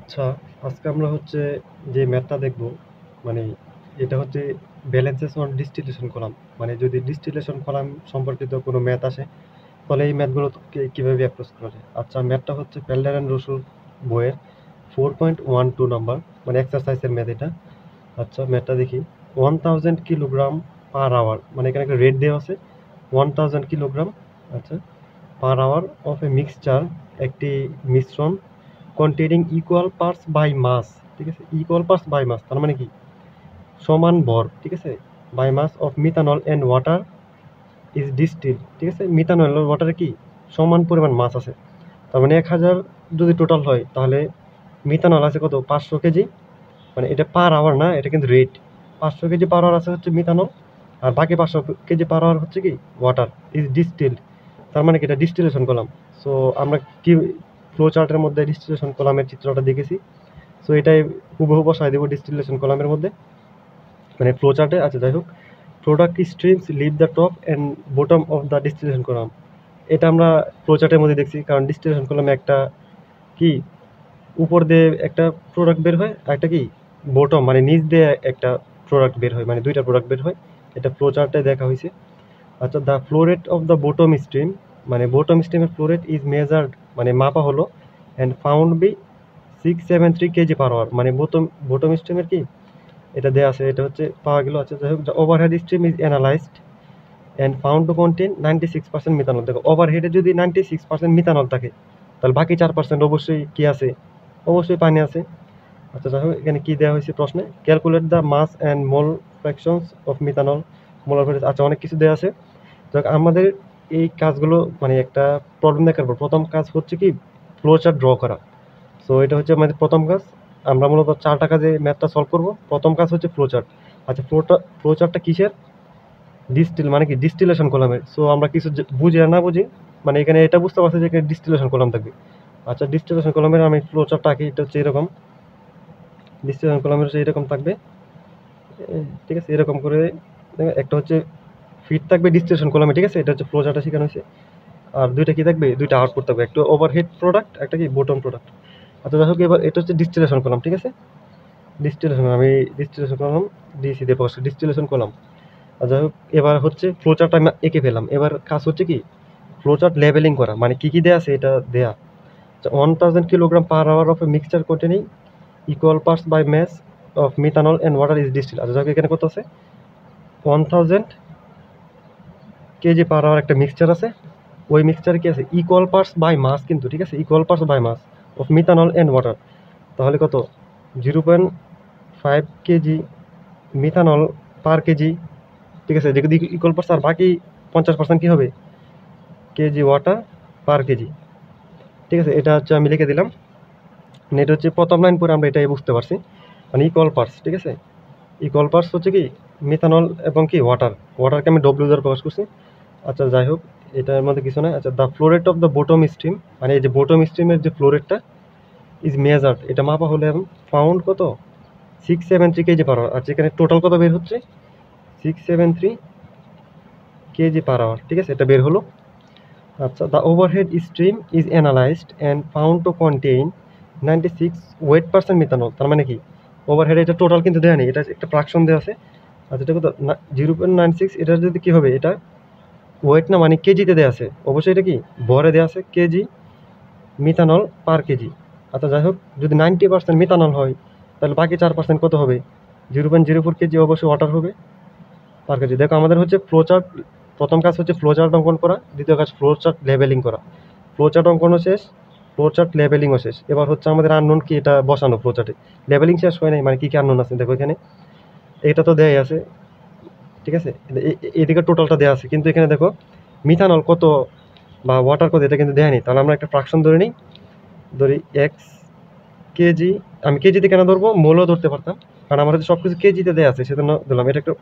আচ্ছা, আজকে আমরা হচ্ছে যে ম্যাথটা দেখব, মানে এটা হচ্ছে ব্যালেন্সেস অন ডিস্টিলেশন কলাম। মানে যদি ডিস্টিলেশন কলাম সম্পর্কিত কোনো ম্যাথ আসে, তাহলে এই ম্যাথগুলো কিভাবে অ্যাপ্রোচ করা যায়। আচ্ছা, ম্যাথটা হচ্ছে পেল্ডার অ্যান্ড রসুল বইয়ের 4.12 নাম্বার, মানে এক্সারসাইজের ম্যাথ এটা। আচ্ছা, ম্যাথটা দেখি। 1000 কিলোগ্রাম পার আওয়ার, মানে এখানে একটা রেট দেওয়া আছে 1000 কিলোগ্রাম। আচ্ছা, per hour of a mixture, একটি মিশ্রণ containing equal parts by mass. ঠিক আছে, ইকুয়াল পার্টস বাই মাস তার মানে কি সমান ভর। ঠিক আছে, by mass of methanol and water is distil. ঠিক আছে, মিথানল ওয়াটারে কি সমান পরিমাণ মাস আছে। তার মানে 1000 যদি টোটাল হয়, তাহলে মিথানল আছে কত 500 কেজি। মানে এটা পার আওয়ার না, এটা কিন্তু রেট। 500 কেজি পার আওয়ার আছে হচ্ছে মিথানল, আর বাকি 500 কেজি পার আওয়ার হচ্ছে কি ওয়াটার ইজ ডিস্টিল্ড। তার মানে কি এটা ডিস্টিলেশন কলাম। সো আমরা কি ফ্লো চার্টের মধ্যে ডিস্টিলেশন কলামের চিত্রটা দেখেছি। সো এটাই হুবহু বসায় দেবো ডিস্টিলেশন কলামের মধ্যে, মানে ফ্লো চার্টে। আচ্ছা, যাই হোক, product streams leave the top and bottom of the distillation column. এটা আমরা ফ্লো চার্টের মধ্যে দেখছি, কারণ ডিস্টিলেশন কলামে একটা কি উপর দিয়ে একটা প্রোডাক্ট বের হয়, আর একটা কি বটম মানে নিচ দিয়ে একটা প্রোডাক্ট বের হয়, মানে দুইটা প্রোডাক্ট বের হয়। এটা ফ্লো চার্টে দেখা হয়েছে। আচ্ছা, the flow rate of the bottom stream, মানে বটম স্ট্রিমের ফ্লো রেট ইজ মেজার্ড, মানে মাপা হলো, and found B 673 kg per hour. মানে বটম স্ট্রিমের কি এটা দেওয়া আছে, এটা হচ্ছে পাওয়া গেল। আচ্ছা, যাই হোক, the overhead stream is analysed and found to contain 96% methanol. দেখো, ওভারহেডে যদি 96% মিথানল থাকে, তাহলে বাকি 4% অবশ্যই কি আছে, অবশ্যই পানি আছে। আচ্ছা, যাই হোক, এখানে কি দেওয়া হয়েছে প্রশ্নে, calculate the mass and mole fractions of methanol molar value. আচ্ছা, অনেক কিছু দেওয়া আছে। যাক, আমাদের এই কাজগুলো মানে একটা প্রবলেম দেখার পর প্রথম কাজ হচ্ছে কি ফ্লো চার্ট ড্র করা। সো এটা হচ্ছে আমাদের প্রথম কাজ। আমরা মূলত 4টা কাজে ম্যাথটা সলভ করব। প্রথম কাজ হচ্ছে ফ্লো চার্ট। আচ্ছা, ফ্লো চার্টটা কিসের? মানে কি ডিস্টিলেশন কলামের। সো আমরা কিছু বুঝি আর না বুঝি, মানে এখানে এটা বুঝতে পারছি যে এখানে ডিস্টিলেশন কলাম থাকবে। আচ্ছা, ডিস্টিলেশন কলামের আমি ফ্লো চার্টটা আঁকি। এটা হচ্ছে এরকম, ডিস্টিলেশন কলামের হচ্ছে এরকম থাকবে। ঠিক আছে, এরকম করে একটা হচ্ছে ফিট থাকবে ডিস্টিলেশন কলামে। ঠিক আছে, এটা হচ্ছে ফ্লো চার্টটা শেখানো হয়েছে। আর দুইটা কি থাকবে, দুইটা আউটপুট থাকবে, একটা ওভারহেড প্রোডাক্ট, একটা কি বটম প্রোডাক্ট। আচ্ছা, যাই হোক, এবার এটা হচ্ছে ডিস্টিলেশন কলাম। ঠিক আছে, আমি ডিস্টিলেশন কলাম দিয়েছি দিয়ে প্রকাশ ডিস্টিলেশন কলাম। আর যাই হোক, এবার হচ্ছে ফ্লো চার্ট আমি এঁকে ফেলাম। এবার কাজ হচ্ছে কি ফ্লো চার্ট লেবেলিং করা, মানে কি কি দেওয়া আছে এটা দেয়া। 1000 kilogram per hour of a mixture containing equal parts by mass of methanol and water is distil. আচ্ছা, যাই হোক, এখানে কত আছে 1000 কেজি পার আওয়ার একটা মিক্সচার আছে। ওই মিক্সচারে কি আছে ইকুয়াল পার্টস বাই মাস, কিন্তু ঠিক আছে equal parts by mass of methanol and water. তাহলে কত 0.5 কেজি মিথানল পার কেজি। ঠিক আছে, যেগুলো ইকুয়াল পার্টস, আর বাকি 50% কি হবে কেজি ওয়াটার পার কেজি। ঠিক আছে, এটা হচ্ছে আমি লিখে দিলাম। মানে এটা হচ্ছে প্রথম লাইন পরে আমরা এটাই বুঝতে পারছি, মানে ইকুয়াল পার্টস। ঠিক আছে, ইকুয়াল পার্টস হচ্ছে কি মিথানল এবং কি ওয়াটারকে আমি ডব্লিউ দ্বারা প্রকাশ করছি। আচ্ছা, যাই হোক, এটার মধ্যে কিছু নয়। আচ্ছা, the floret of the bottom stream, মানে এই যে বটম স্ট্রিমের যে ফ্লোরেটটা ইজ মেজার্ড, এটা মাপা হলে এবং ফাউন্ড কত 673 কেজি পার আওয়ার। আচ্ছা, এখানে টোটাল কত বের হচ্ছে 673 কেজি পার আওয়ার। ঠিক আছে, এটা বের হলো। আচ্ছা, the overhead stream is analysed and found to contain 96% methanol. তার মানে কি ওভারহেড এটা টোটাল কিন্তু দেওয়া নেই, এটা একটা ফ্রাকশন দেওয়া আছে। আচ্ছা, এটা কত 0.96, এটা যদি কি হবে, এটা ওয়েট না, মানে কেজিতে দেওয়া আছে, অবশ্যই এটা কি ভরে দেওয়া আছে কেজি মিথানল পার কেজি। আচ্ছা, যাই হোক, যদি 90% মিথানল হয়, তাহলে বাকি 4% কত হবে 0.04 কেজি, অবশ্যই ওয়াটার হবে পার কেজি। দেখো, আমাদের হচ্ছে ফ্লো চার্ট, প্রথম কাজ হচ্ছে ফ্লো চার্ট অঙ্কন করা, দ্বিতীয় কাজ ফ্লো চার্ট লেবেলিং করা। ফ্লো চার্ট অঙ্কনও শেষ, ফ্লো চার্ট লেবেলিংও শেষ। এবার হচ্ছে আমাদের আননোন কি এটা বসানো ফ্লো চার্টে। লেবেলিং শেষ হয় নাই, মানে কি কি আননোন আছে দেখো এখানে, এটা তো দেয়াই আছে। ঠিক আছে, এদিকে টোটালটা দেওয়া আছে, কিন্তু এখানে দেখো মিথানল কত বা ওয়াটার কত এটা কিন্তু দেয়া নেই। তাহলে আমরা একটা ফ্রাকশন ধরে নিই, ধরি এক্স কেজি। আমি কেজিতে কেন ধরবো, মোলও ধরতে পারতাম, কারণ আমার হচ্ছে সব কিছু কেজিতে দেওয়া আছে, সেজন্য দিলাম। এটা একটা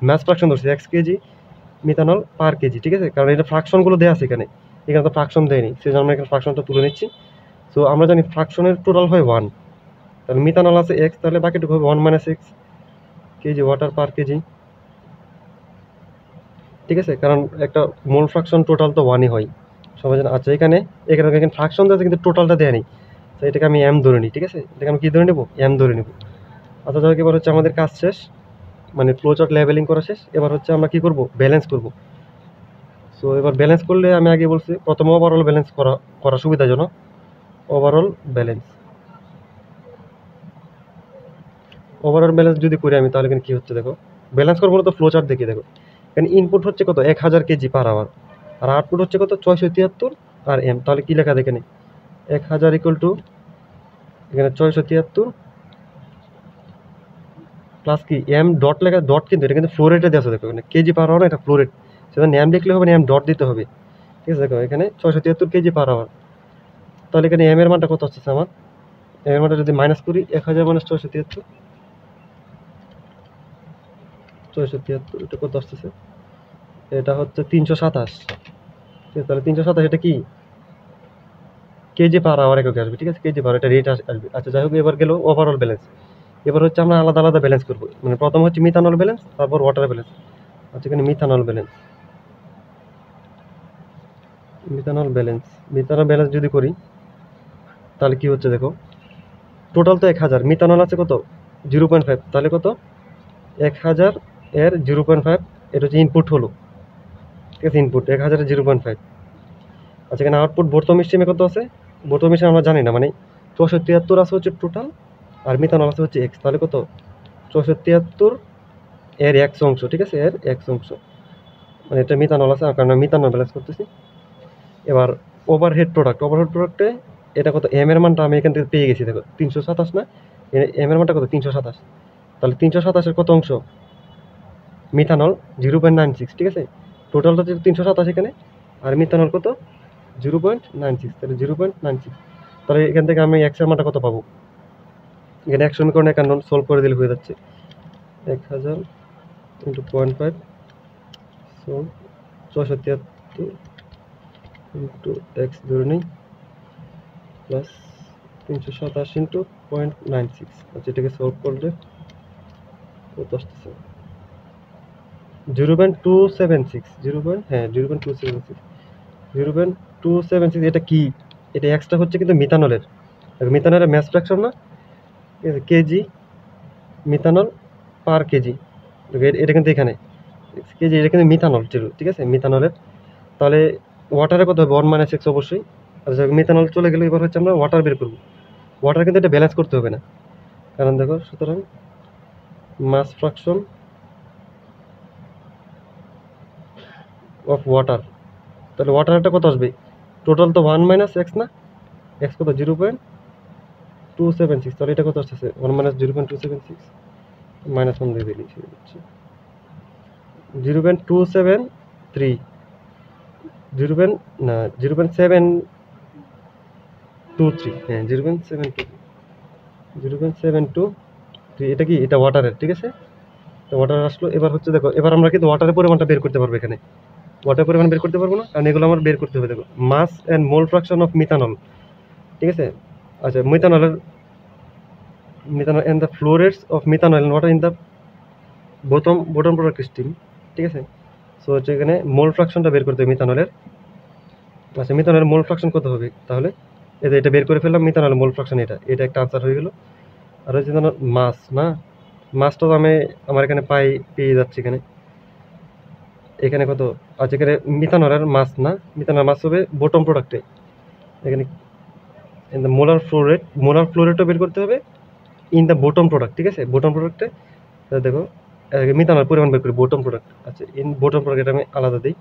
ম্যাথ ফ্রাকশন ধরছি, এক্স কেজি মিথানল পার কেজি। ঠিক আছে, কারণ এটা ফ্রাকশনগুলো দেওয়া আছে এখানে, এখানে তো ফ্রাকশন দেয়নি, সেজন্য আমরা এখানে ফ্রাকশনটা তুলে নিচ্ছি। সো আমরা জানি ফ্রাকশনের টোটাল হয় 1, তাহলে মিথানল আছে এক্স, তাহলে বাকিটুকু হবে 1 - x কেজি ওয়াটার পার কেজি। ঠিক আছে, কারণ একটা মোল ফ্রাকশন টোটাল তো 1ই হয়, সবাই জানে। আচ্ছা, এখানে এখানে এখানে ফ্রাকশন দেওয়া আছে কিন্তু টোটালটা দেয়া নেই। তো এটাকে আমি এম ধরে নিই, ঠিক আছে? এটাকে আমি কি ধরে নেব? এম ধরে নেব। আচ্ছা যাই হোক, এবার হচ্ছে আমাদের কাজ শেষ, মানে ফ্লো চার্ট লেভেলিং করা শেষ। এবার হচ্ছে আমরা কি করব? ব্যালেন্স করব। সো এবার ব্যালেন্স করলে আমি আগে বলছি প্রথমে ওভারঅল ব্যালেন্স করা সুবিধাজনক। ওভারঅল ব্যালেন্স যদি করি আমি, তাহলে এখানে কি হচ্ছে দেখো, ব্যালেন্স করবো না তো ফ্লো চার্ট দেখি দেখো। এখানে ইনপুট হচ্ছে কত? 1000 কেজি পার আওয়ার, আর আউটপুট হচ্ছে কত? 673 আর এম। তাহলে কি লেখা এখানে? 1000 ইকুয়াল টু এখানে 673 প্লাস কি এম ডট লেখা, ডট কিন্তু এটা কিন্তু ফ্লো রেটে দেওয়া আছে দেখো, এখানে কেজি পার আওয়ার, এটা ফ্লো রেট। সেটা এম লিখলে হবে না, এম ডট দিতে হবে, ঠিক আছে? দেখো এখানে 673 কেজি পার আওয়ার। তাহলে এখানে এম এর মানটা কত আসছে আমার? এম এর মানটা যদি মাইনাস করি, 1000 মাইনাস 673, 673 এটা কত আসতেছে? এটা হচ্ছে 327। ঠিক আছে, তাহলে 327 এটা কি কেজি পার আওয়ার এককে আসবে, ঠিক আছে? কেজি পার, এটা রেট আসবে। আচ্ছা যাই হোক, এবার গেল ওভারঅল ব্যালেন্স। এবার হচ্ছে আমরা আলাদা আলাদা ব্যালেন্স করবো, মানে প্রথম হচ্ছে মিথানল ব্যালেন্স, তারপর ওয়াটার ব্যালেন্স। আচ্ছা এখানে মিথানল ব্যালেন্স, মিথানল ব্যালেন্স যদি করি, তাহলে কি হচ্ছে দেখো, টোটাল তো 1000, মিথানল আছে কত? 0.5, তাহলে কত? 1000 এর 0.5, এটা হচ্ছে ইনপুট হলো, ঠিক আছে? ইনপুট 1000 এর 0.5। আচ্ছা এখানে আউটপুট বোর্তম স্ট্রিমে কত আছে? বোর্তম স্ট্রিমে আমরা জানি না, মানে 673 আছে হচ্ছে টোটাল, আর মিথানল আছে হচ্ছে এক্স। তাহলে কত? 673 এর এক্স অংশ, ঠিক আছে? এর এক্স অংশ, মানে এটা মিথানল আছে, কারণ আমি মিথানল ব্যালেন্স করতেছি। এবার ওভারহেড প্রোডাক্টে এটা কত? এম এর মানটা আমি এখান থেকে পেয়ে গেছি দেখো, 327 না? এম এর মানটা কত? 327। তাহলে 327 কত অংশ? মিথানল 0.96, ঠিক আছে? টোটাল হচ্ছে 327 এখানে, আর মিথানল কত? 0.96, তাহলে 0.96। তাহলে এখান থেকে আমি এক্স এর মানটা কত পাবো? এখানে এক সমীকরণে কারণ সলভ করে দিলে হয়ে যাচ্ছে 1000 ইন্টু 0.5, সো 673 ইন্টু এক্স ধরে নিই, প্লাস 327 ইন্টু 0.96। আচ্ছা এটাকে সলভ করলে কত আসতেছে? 0.276, 0.276। এটা কি? এটা এক্সট্রা হচ্ছে কিন্তু মিথানলের, ম্যাস ফ্র্যাকশন না? কেজি মিথানল পার কেজি, এটা কিন্তু এখানে কেজি, এটা কিন্তু মিথানল ছিল, ঠিক আছে? মিথানলের। তাহলে ওয়াটারে কত হবে? 1 - x অবশ্যই। আচ্ছা মিথানল চলে গেলে এবার হচ্ছে আমরা ওয়াটার বের করবো। ওয়াটার কিন্তু এটা ব্যালেন্স করতে হবে না, কারণ দেখো, সুতরাং মাস ফ্র্যাকশন অফ ওয়াটার, তাহলে ওয়াটারটা কত আসবে? টোটাল তো 1 - x না? এক্স কত? 0.276, তাহলে এটা কত আসতেছে? 1 - 0.276 -1 দিয়ে দিলি, 0.273, 0.723, হ্যাঁ 0.723, এটা কি? এটা ওয়াটারের, ঠিক আছে? তো ওয়াটার আসলো। এবার হচ্ছে দেখো, এবার আমরা কিন্তু ওয়াটারের পরিমাণটা বের করতে পারবো এখানে। ওয়াটার পরিমাণ বের করতে পারবো না, কারণ এগুলো আমার বের করতে হবে। দেখো mass and mole fraction of methanol, ঠিক আছে? আচ্ছা methanol and the flow rates of methanol and water in the bottom product stream, ঠিক আছে? সো হচ্ছে এখানে মোল ফ্র্যাকশনটা বের করতে হবে মিথানলের। আচ্ছা মিথানলের মোল ফ্র্যাকশন কত হবে তাহলে? এটা বের করে ফেললাম, মিথানলের মোল ফ্র্যাকশন, এটা একটা আনসার হয়ে গেল। আর হচ্ছে মাস না, মাসটা তো আমার এখানে পেয়ে যাচ্ছে এখানে। এখানে কত? আচ্ছা এখানে মিথানলের মাস না, মিথানলের মাস হবে বটম প্রোডাক্টে। এখানে ইন দ্য মোলার ফ্লো রেটও বের করতে হবে ইন দ্য বটম প্রোডাক্ট, ঠিক আছে? বটম প্রোডাক্টে দেখো মিথানল পরিমাণ বের করি বটম প্রোডাক্ট। আচ্ছা ইন বটম প্রোডাক্ট আমি আলাদা দিই,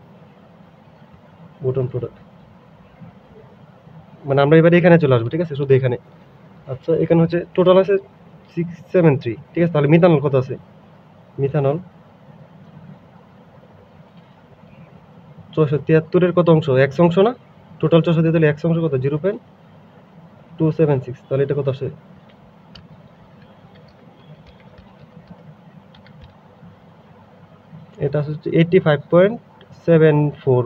বটম প্রোডাক্ট, মানে আমরা এবারে এখানে চলে আসবো, ঠিক আছে? শুধু এখানে। আচ্ছা এখানে হচ্ছে টোটাল আছে 673, ঠিক আছে? তাহলে মিথানল কত আছে? মিথানল 673 কত অংশ? এক্স অংশ না? টোটাল 673, এক্স অংশ কত? 0.276, তাহলে এটা কত আসে? এটা হচ্ছে 85.74,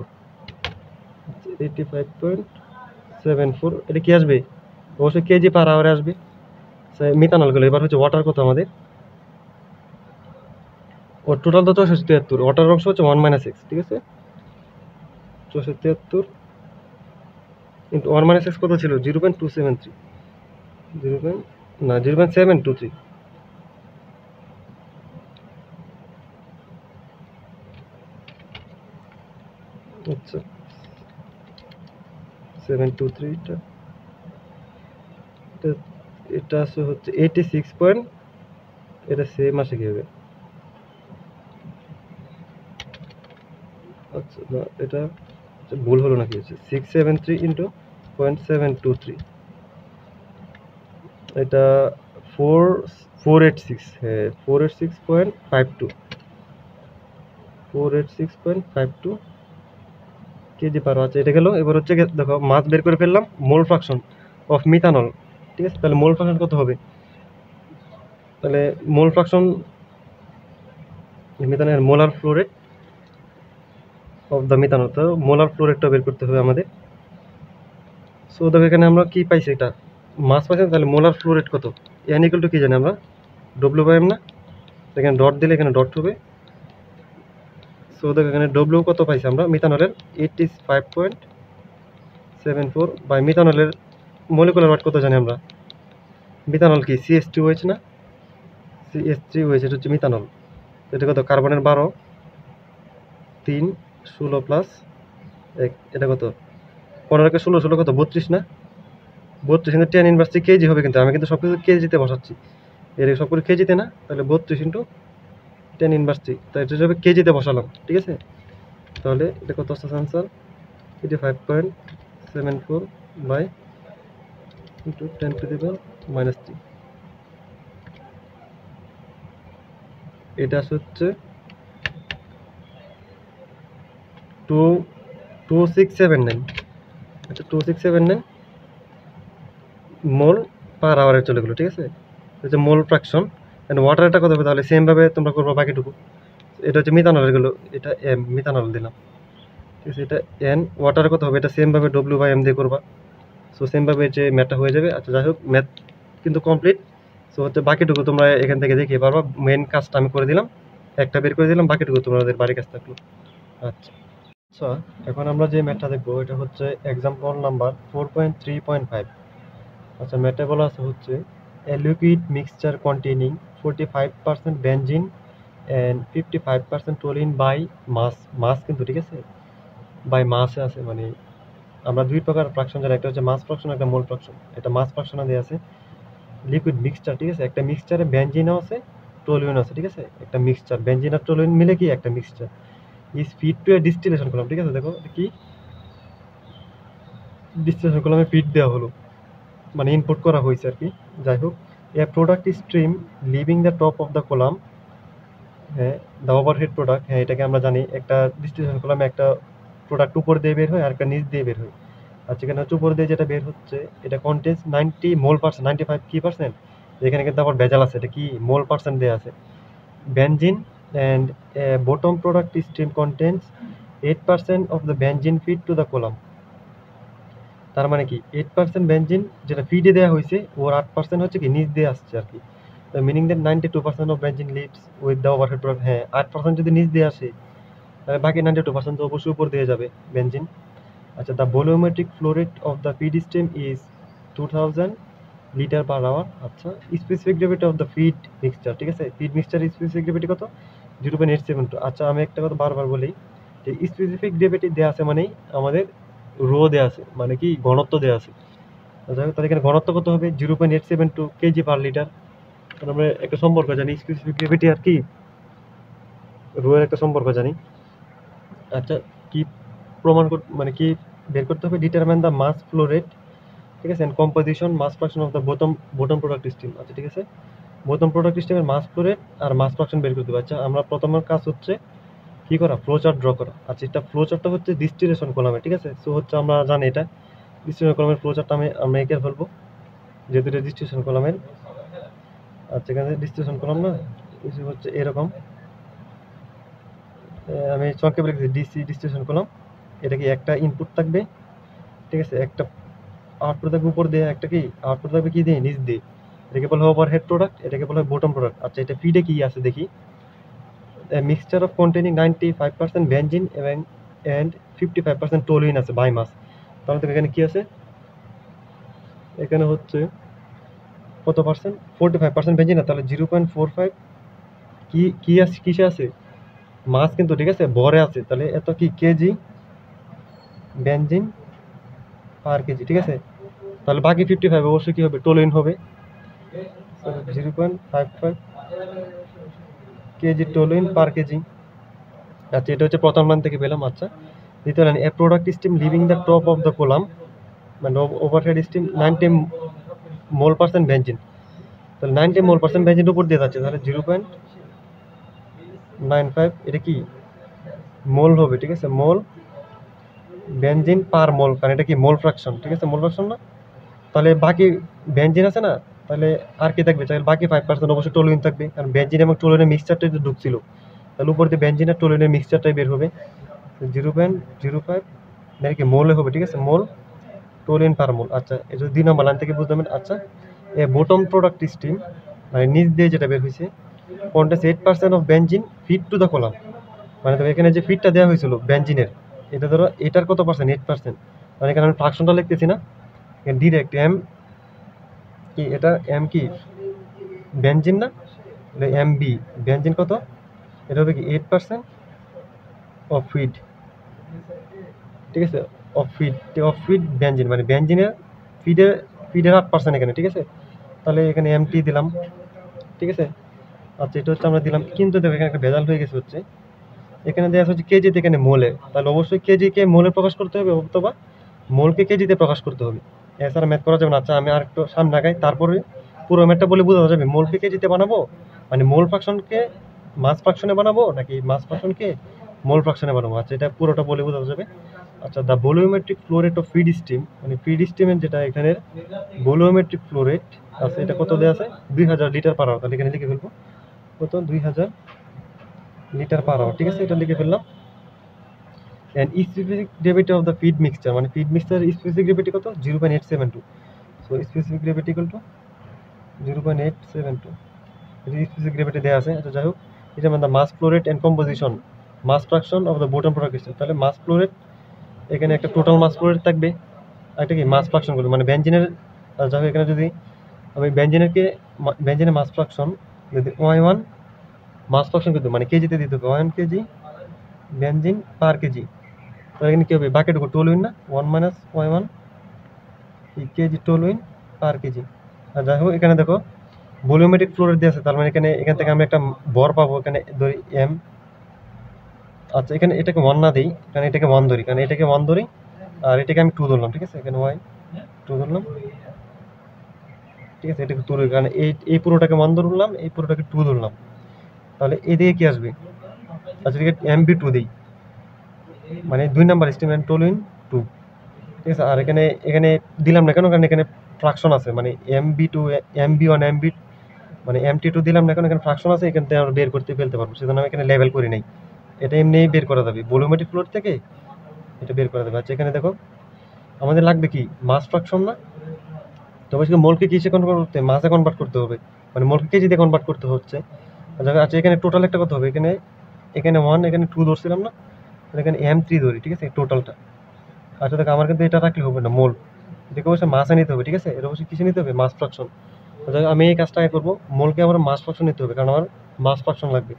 85.74। এটা কি আসবে? অবশ্যই কেজি পার আওয়ারে আসবে মিথানল গুলো। এবার হচ্ছে ওয়াটার কত আমাদের? ও টোটাল তো 673, ওয়াটার অংশ হচ্ছে 1 - x, ঠিক আছে? 673 ইন্টু 1 - x কত ছিল? 0.273, 0.723। আচ্ছা 723 এটা আছে হচ্ছে 86 পয়েন্ট, এটা সেম আসে কি হবে? আচ্ছা না এটা ভুল হলো নাকি? 673 ইন্টু 0.723, এটা 486, হ্যাঁ 486.52, 486.52 কেজি পার। আচ্ছা এটা গেল। এবার হচ্ছে দেখো মাছ বের করে ফেললাম, মোল ফ্রাকশন অফ মিথানল, ঠিক আছে? তাহলে মোল ফ্রাকশন কত হবে? তাহলে মোল ফ্রাকশন মিথানের molar flow rate of the methanol, তো মোলার ফ্লো রেটটা বের করতে হবে আমাদের। সো দেখো এখানে আমরা কি পাইছি, এটা মাস পাইছি, তাহলে মোলার ফ্লো রেট কত? এন ইকুয়াল টু কি জানি আমরা? ডব্লিউ বাই এম না? এখানে ডট দিলে এখানে ডট হবে। সো দেখো এখানে ডব্লিউ কত পাইছি আমরা মিথানলের? 85.74 বাই মিথানলের মলিকুলার ওয়েট কত জানি আমরা? মিথানল কি CH2OH না? CH3OH, এটা হচ্ছে মিথানল। এটা কত? কার্বনের 12, 3 16 প্লাস 1, এটা কত? 15 কে 16, 16 কত? 32 না? 32 কিন্তু 10 ইনভার্স কেজি হবে, কিন্তু আমি কিন্তু সব কিছু কেজিতে বসাচ্ছি, এর সব কিছু কেজিতে না, তাহলে 32 ইন্টু 10 ইনভার্স 3, তাই এটা হিসাবে কেজিতে বসালাম, ঠিক আছে? তাহলে এটা কত আসছে answer? 85.74 by into 10 to the power -3, এটা হচ্ছে 2679। আচ্ছা 2679 মোল পার আওয়ারে চলে গেলো, ঠিক আছে? হচ্ছে মোল ফ্র্যাকশন। অ্যান্ড ওয়াটারটা কত হবে? তাহলে সেমভাবে তোমরা করবো বাকিটুকু। এটা হচ্ছে মিথানলের গেলো, এটা এম মিথানল দিলাম, ঠিক আছে? এটা এন, ওয়াটার কত হবে? এটা সেমভাবে ডব্লিউ বাই এম দিয়ে করবা। সো সেমভাবে যে ম্যাথটা হয়ে যাবে। আচ্ছা যাই হোক, ম্যাথ কিন্তু কমপ্লিট। সো হচ্ছে বাকিটুকু তোমরা এখান থেকে দেখিয়ে পারবা। মেন কাজটা আমি করে দিলাম, একটা বের করে দিলাম, বাকিটুকু তোমাদের বাড়ির কাজ থাকলো। আচ্ছা আচ্ছা, এখন আমরা যে ম্যাথটা দেখবো এটা হচ্ছে এক্সাম্পল নাম্বার 4.3.5। আচ্ছা ম্যাথটা বলা আছে হচ্ছে a liquid mixture containing 45% benzene and 55% toluene by mass. Mass কিন্তু, ঠিক আছে, বাই মাসে আছে, মানে আমরা দুই প্রকার ফ্রাকশন জানি, একটা হচ্ছে মাস ফ্রাকশন, একটা মোল ফ্রাকশন। এটা মাস ফ্রাকশনে দেওয়া আছে লিকুইড মিক্সচার, ঠিক আছে? একটা মিক্সচারে বেনজিনও আছে, টোলুইন আছে, ঠিক আছে? একটা মিক্সচার বেনজিন আর টোলুইন মিলে কি একটা mixture is feed to a distillation করলাম, ঠিক আছে? দেখো কি ডিস্টিলেশন করলামে ফিড দেওয়া হলো, মানে ইনপুট করা হয়েছে আর কি। যাই হোক, a product stream leaving the top of the column, হ্যাঁ দ্য ওভারহেড প্রোডাক্ট, হ্যাঁ এটাকে আমরা জানি একটা ডিস্টিলেশন কলামে একটা প্রোডাক্ট উপর দিয়ে বের হয় আর একটা নিচ দিয়ে বের হয়। আচ্ছা এখানে হচ্ছে উপর দিয়ে যেটা বের হচ্ছে এটা কন্টেন্স 90 মোল পার্সেন্ট, 95 কি পার্সেন্ট, এখানে কিন্তু আবার ভেজাল আছে, এটা কি মোল পার্সেন্ট দেওয়া আছে। Benzene and bottom product stream contains 8% of the benzene feed to the column. তার মানে কি 8% বেনজিন যেটা ফিডে দেওয়া হয়েছে, ওর 8% হচ্ছে কি নিচ দিয়ে আসছে আর কি। Meaning that 92% of benzene lives with the overhead product. হ্যাঁ 8% যদি নিচ দিয়ে আসে, তাহলে বাকি 92% তো অবশ্যই উপর দিয়ে যাবে বেনজিন। আচ্ছা the volumetric flow rate of the feed stream is 2000 litre per hour. আচ্ছা specific gravity of the feed mixture, ঠিক আছে? ফিড মিক্সচার স্পেসিফিক গ্রেভিটি কত? 0.872। আচ্ছা আমি একটা কথা বারবার বলি, যে স্পেসিফিক গ্রেভিটি দেওয়া আছে মানে আমাদের রো দেওয়া আছে, মানে কি ঘনত্ব দেওয়া আছে। যাই হোক, তাহলে এখানে ঘনত্ব কত হবে? 0.872 কেজি পার লিটার। কারণ আমরা একটা সম্পর্ক জানি স্পেসিফিক গ্রেভিটি আর কি রো এর একটা সম্পর্ক জানি। আচ্ছা কি প্রমাণ মানে কি বের করতে হবে? Determine the mass flow rate, ঠিক আছে, and composition mass fraction of the bottom product stream. আচ্ছা ঠিক আছে, বটম প্রোডাক্ট স্ট্রিমের মাস ফ্লো রেট আর মাস ফ্রাকশন বের করতে হবে। আচ্ছা আমরা প্রথমের কাজ হচ্ছে কি করা? ফ্লো চার্ট ড্র করা। আচ্ছা এটা ফ্লো চার্টটা হচ্ছে ডিস্টিলেশন কলামে, ঠিক আছে? সো হচ্ছে আমরা জানি এটা ডিস্টিলেশন কলামের ফ্লো চার্টটা আমরা এঁকে ফেলবো, যেহেতু এটা ডিস্টিলেশন কলামের। আচ্ছা এখানে ডিস্টিলেশন কলাম না হচ্ছে এরকম, আমি সংক্ষেপে লিখেছি ডিসি ডিস্টিলেশন কলাম। এটা কি একটা ইনপুট থাকবে, ঠিক আছে, একটা আউটপুট থাকবে উপর দিয়ে, একটা কি আউটপুট থাকবে কি দিয়ে? নিচ দিয়ে। এটাকে বলা হয় ওভারহেড প্রোডাক্ট, এটাকে বলা হয় বটম প্রোডাক্ট। আচ্ছা এটা ফিডে কি আছে দেখি, মিক্সচার অফ কন্টেনিং 95% বেনজিন এবং অ্যান্ড 55% টোলুইন আছে বাই মাস। তাহলে তো এখানে কি আছে? এখানে হচ্ছে কত পার্সেন্ট? 45% বেঞ্জিন না, তাহলে 0.45 কিসে আছে? মাস কিন্তু, ঠিক আছে, ভরে আছে, তাহলে এত কি কেজি বেঞ্জিন পার কেজি, ঠিক আছে। তাহলে বাকি 55 অবশ্যই কি হবে? টলুইন হবে। 0.55 কেজি টলুইন পার কেজি। আচ্ছা, এটা হচ্ছে প্রথম লাইন থেকে পেলাম। আচ্ছা, দ্বিতীয় line, A product steam living the top of the column, মানে ওভারহেড স্টিম 90 মোল পার্সেন্ট বেঞ্জিন, তাহলে 90 মোল পার্সেন্ট বেঞ্জিন উপর দিয়ে যাচ্ছে, তাহলে 0.95 এটা কি মোল হবে, ঠিক আছে, মোল বেঞ্জিন পার মোল, কারণ এটা কি মোল ফ্র্যাকশন, ঠিক আছে, মোল ফ্র্যাকশন না। তাহলে বাকি বেঞ্জিন আছে না, তাহলে আর কি থাকবে? তাহলে বাকি 5% অবশ্যই টলুইন থাকবে, কারণ বেঞ্জিন এবং টলুইনের মিক্সচারটাই তো ঢুকছিল, তাহলে উপর দিয়ে বেঞ্জিন আর টলুইনের মিক্সচারটাই বের হবে। 0.05 মানে কি মোলে হবে, ঠিক আছে, মোল টলুইন পার মোল। আচ্ছা, এটা 2 নম্বর লাইন থেকে বুঝতে পারবেন। আচ্ছা, এ বটম প্রোডাক্ট স্টিম, মানে নিচ দিয়ে যেটা বের হয়েছে, contains 8% of benzene fit to the column, মানে তো এখানে যে ফিটটা দেওয়া হয়েছিল বেঞ্জিনের, এটা ধরো এটার কত পার্সেন্ট? 8%, মানে এখানে আমি ফ্রাকশনটা লিখতেছি না, ডিরেক্ট এম কি, এটা এম কি বেঞ্জিন না, এম বি বেঞ্জিন কত? এটা হবে কি 8% অফ ফিড, ঠিক আছে, অফ ফিড বেঞ্জিন, মানে বেঞ্জিনের ফিডের 8% এখানে, ঠিক আছে। তাহলে এখানে এমটি দিলাম, ঠিক আছে। আচ্ছা, এটা হচ্ছে আমরা দিলাম, কিন্তু দেখো এখানে একটা ভেজাল হয়ে গেছে, হচ্ছে এখানে দেওয়া হচ্ছে কেজিতে, এখানে মোলে, তাহলে অবশ্যই কেজিকে মোলে প্রকাশ করতে হবে, অথবা মোলকে কেজিতে প্রকাশ করতে হবে, এছাড়া ম্যাথ করা যাবে না। আচ্ছা, আমি আর একটু সামনে আগাই, তারপরে পুরো ম্যাথটা বলে বোঝা যাবে মোলকে কেজিতে বানাবো, মানে মোল ফ্র্যাকশনকে মাস ফ্র্যাকশনে বানাবো, নাকি মাস ফ্র্যাকশনকে মোল ফ্র্যাকশনে বানাবো। আচ্ছা, এটা পুরোটা বলে বোঝা যাবে। আচ্ছা, the volumetric flow rate of feed steam, মানে ফিড স্টিমের যেটা এখানের ভলিউমেট্রিক ফ্লো রেট আছে, এটা কত দেওয়া আছে? 2000 লিটার পার আওয়ার, তাহলে এখানে লিখে ফেলবো কত? 2000 লিটার পার আওয়ার, ঠিক আছে, এটা লিখে ফেললাম। and specific gravity of the feed mixture, মানে feed mixture specific gravity কত? 0.872, so specific gravity equal to 0.872, এটা specific gravity দেয়া আছে। আচ্ছা, যাই হোক, এটা মানে mass flow rate and composition, mass fraction of the bottom product steam, তাহলে মাস ফ্লো রেট, এখানে একটা টোটাল মাস ফ্লো রেট থাকবে, আর এটা কি মাস ফ্র্যাকশন করবে, মানে বেঞ্জিনের। যাই হোক, এখানে যদি আমি বেঞ্জিনের মাস ফ্র্যাকশন যদি y1 মাস ফ্র্যাকশন করতে, মানে কেজিতে দিতে হবে, 1 কেজি বেঞ্জিন পার কেজি, তাহলে এখানে কি হবে? বাকিটুকু টলুইন না, 1 মাইনাস y1 কেজি টলুইন পার কেজি। আর যাই হোক, এখানে দেখো ভলিউমেট্রিক ফ্লো রেট দিয়ে আছে, তার মানে এখান থেকে আমি একটা ভর পাবো, এখানে ধরি এম। আচ্ছা, এখানে এটাকে 1 না দিই, কারণ এটাকে 1 ধরি, কারণ এটাকে 1 ধরি, আর এটাকে আমি 2 ধরলাম, ঠিক আছে, এখানে y 2 ধরলাম, ঠিক আছে, এটাকে 2 ধরি, কারণ এই পুরোটাকে 1 ধরলাম, এই পুরোটাকে 2 ধরলাম, তাহলে এদিকে কি আসবে? আচ্ছা, ঠিক আছে, এমবি 2 দিই, মানে 2 নাম্বার স্টিম এন্ড টলুইন 2, ঠিক আছে। আর এখানে এখানে দিলাম না কেন? কারণ এখানে ফ্রাকশন আছে, মানে MB2 MB1 MB, মানে MT2 দিলাম না কেন? এখানে ফ্রাকশন আছে, এখান থেকে আমরা বের করতে ফেলতে পারবো, সেজন্য আমি এখানে লেভেল করি নাই, এটা এমনিই বের করা যাবে ভলিউমেট্রিক ফ্লোর থেকে, এটা বের করা যাবে। আচ্ছা, এখানে দেখো আমাদের লাগবে কি মাস ফ্রাকশন না, তো অবশ্যই মোলকে কিসে কনভার্ট করতে? মাসে কনভার্ট করতে হবে, মানে মোলকে কেজিতে কনভার্ট করতে হচ্ছে। আচ্ছা, এখানে টোটাল একটা কত হবে? এখানে এখানে 1, এখানে 2 ধরছিলাম না, এখানে M3 ধরি, ঠিক আছে, টোটালটা। আচ্ছা, দেখো আমার কিন্তু এটা রাখলে হবে না, মোল এটাকে অবশ্যই মাসে নিতে হবে, ঠিক আছে, এটা অবশ্যই কিসে নিতে হবে? মাস ফ্রাকশন। আমি এই কাজটা আগে করবো, মোলকে আবার মাস ফ্রাকশন নিতে হবে, কারণ আমার মাস ফ্রাকশন লাগবে।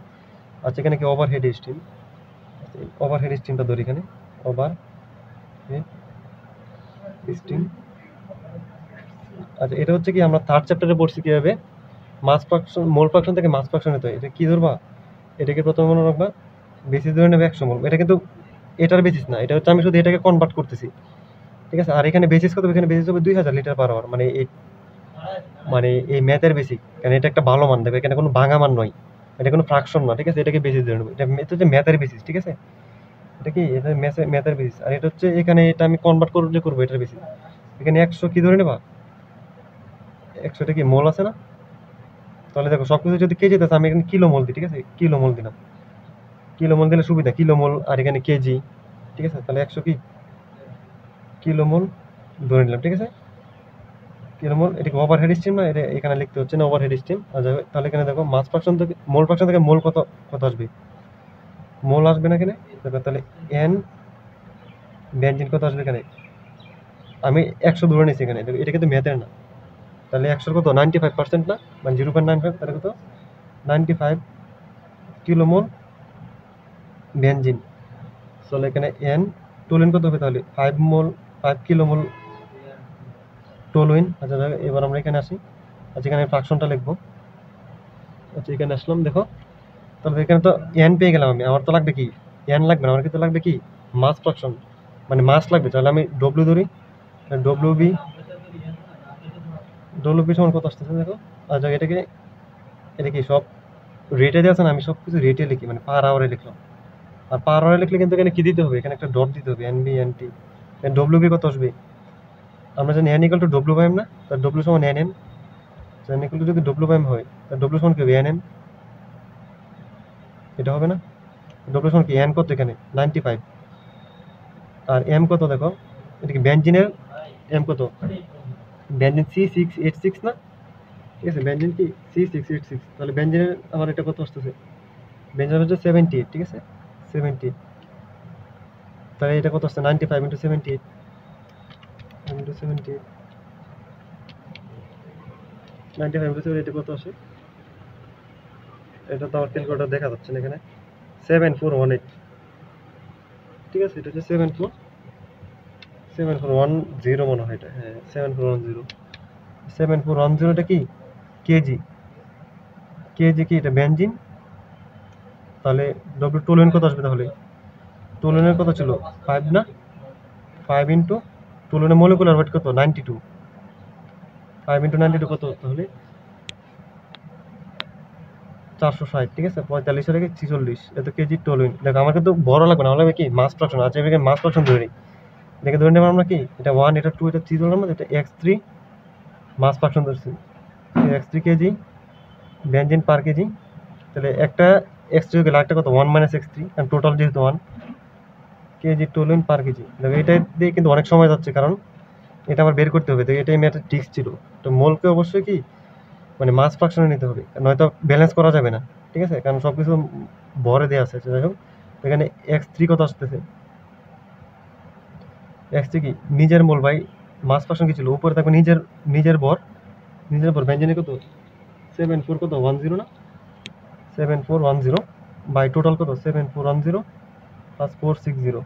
আচ্ছা, এখানে কি ওভারহেড স্টিম, ওভারহেড স্টিমটা ধরি, এখানে ওভার হেড স্টিম। আচ্ছা, এটা হচ্ছে কি আমরা থার্ড চ্যাপ্টারে পড়ছি কিভাবে মাস ফ্রাকশন, মোল ফ্রাকশন থেকে মাস ফ্রাকশন নিতে হয়। এটা কি ধরবা? এটাকে প্রথমে মনে রাখবা, বেসিস ধরে নেবে 100 মোল, এটা কিন্তু এটার বেসিস না, এটা হচ্ছে আমি শুধু এটাকে কনভার্ট করতেছি, ঠিক আছে। আর এখানে বেসিস কত? এখানে বেসিস হবে 2000 লিটার পার আওয়ার, মানে এই ম্যাথের বেসিক, কারণ এটা একটা ভালো মান দেবে, এখানে কোনো ভাঙা মান নয়, এটা কোনো ফ্রাকশন না, ঠিক আছে, এটাকে বেসিস ধরে নেবো, এটা হচ্ছে ম্যাথের বেসিস, ঠিক আছে, এটা কি এটা ম্যাথের বেসিস। আর এটা হচ্ছে এখানে এটা আমি কনভার্ট করবো এটার বেসিস, এখানে 100 কি ধরে নেবা? 100 টা কি মোল আছে না? তাহলে দেখো সবকিছু যদি কেজিতে আছে, আমি এখানে কিলো মোল দিই, ঠিক আছে, কিলো মোল দিলাম, কিলো মোল দিলে সুবিধা, কিলো মোল, আর এখানে কেজি, ঠিক আছে, তাহলে 100 কি কিলো মোল ধরে নিলাম, ঠিক আছে, কিলো মোল। এটাকে ওভারহেড স্টিম না, এটা এখানে লিখতে হচ্ছে না ওভারহেড স্টিম। তাহলে এখানে দেখো মাস ফ্রাকশন থেকে মোল ফ্রাকশন থেকে মোল কত কত আসবে? মোল আসবে না এখানে, দেখো তাহলে এন বেঞ্জিন কত আসবে এখানে? আমি 100 ধরে নিয়েছি এখানে, এটা কিন্তু ম্যাথের না, তাহলে 100 কত 95% না, মানে 0.95, তাহলে কত 95 কিলোমোল বেনজিন। তাহলে এখানে এন টলুইন কত হবে, তাহলে 5 কিলোমোল টলুইন। আচ্ছা এবার আমরা এখানে আসি। আচ্ছা এখানে ফ্রাকশনটা লিখবো। আচ্ছা এখানে আসলাম, দেখো তাহলে এখানে তো এন পেয়ে গেলাম আমি। আমার তো লাগবে কি, এন লাগবে না, আমার কিন্তু লাগবে কি মাস ফ্রাকশন, মানে মাস লাগবে। তাহলে আমি ডব্লিউ ধরি, ডব্লিউ বি সমান কত আসতেছে দেখো। আচ্ছা এটা কি সব রেটে দেওয়া আছে না, আমি সব কিছু রেটে লিখি, মানে পার আওয়ারে লিখলাম। আর পার আওয়ারে লিখলে কিন্তু এখানে কি দিতে হবে, এখানে একটা ডট দিতে হবে, এনবি এনটি। ডব্লিউ বি কত আসবে, আমরা জানি N equal to W by M না, তার ডব্লিউ সমান N M. N equal to যদি ডব্লিউ বাই এম হয়, তার ডব্লিউ সমান কি হবে এন এম, এটা হবে না। ডব্লিউ সমান কি এন কত এখানে 95, আর এম কত দেখো, এটা কি বেনজিনের এম কত, বেনজিন C6H6 না, ঠিক আছে বেনজিন কি C6H6। তাহলে বেনজিনের আমার এটা কত আসতেছে, বেনজিন হচ্ছে 78, ঠিক আছে 78। তাহলে এটা কত আসছে 95 ইন্টু 78 ইন্টু 78, 95 ইন্টু 78 কত আসে, এটা তো আমার ক্যালকুলেটর দেখা যাচ্ছে না এখানে, 7418, ঠিক আছে এটা হচ্ছে 7410 মনে হয় এটা, হ্যাঁ 7410 এটা কি কেজি, কেজি কি এটা বেনজিন। তাহলে ডব্লিউ টুলুইন কত আসবে, তাহলে টুলুইনের কত ছিল 5 না, 5 ইন্টু টুলুইনের মলিকুলার ওয়েট কত 92, 5 ইন্টু 92 কত, তাহলে 460, ঠিক আছে 45 থেকে 46, এত কেজি টুলুইন। দেখো আমার কিন্তু বড় লাগবে না, আমার লাগবে কি মাস ফ্রাকশন। আচ্ছা এখানে মাস ফ্রাকশন ধরে নিই, দেখে ধরে নেব আমরা কি এটা 1 এটা 2 এটা 3 ধরলাম না, এটা x3 মাস ফ্রাকশন ধরছি, x3 কেজি বেনজিন পার কেজি। তাহলে একটা x3 হয়ে গেল, একটা কত 1 মাইনাস x3, কারণ টোটাল যেহেতু 1 কেজি টুলুইন পার কেজি। দেখো এটা দিয়ে কিন্তু অনেক সময় যাচ্ছে, কারণ এটা আমার বের করতে হবে, তো এটাই ম্যাথের ট্রিক্স ছিল। তো মোলকে অবশ্যই কি মানে মাস ফ্রাকশনে নিতে হবে, নয়তো ব্যালেন্স করা যাবে না, ঠিক আছে, কারণ সব কিছু ভরে দেওয়া আছে। যাই হোক এখানে x3 কত আসতেছে, x3 কি নিজের মোল বাই মাস ফ্রাকশন কি ছিল, উপরে থাকবে নিজের নিজের ভর, নিজের ভর বেনজিনে কত 74 কত 10 না, 7410 বাই টোটাল কত 7410 প্লাস 460,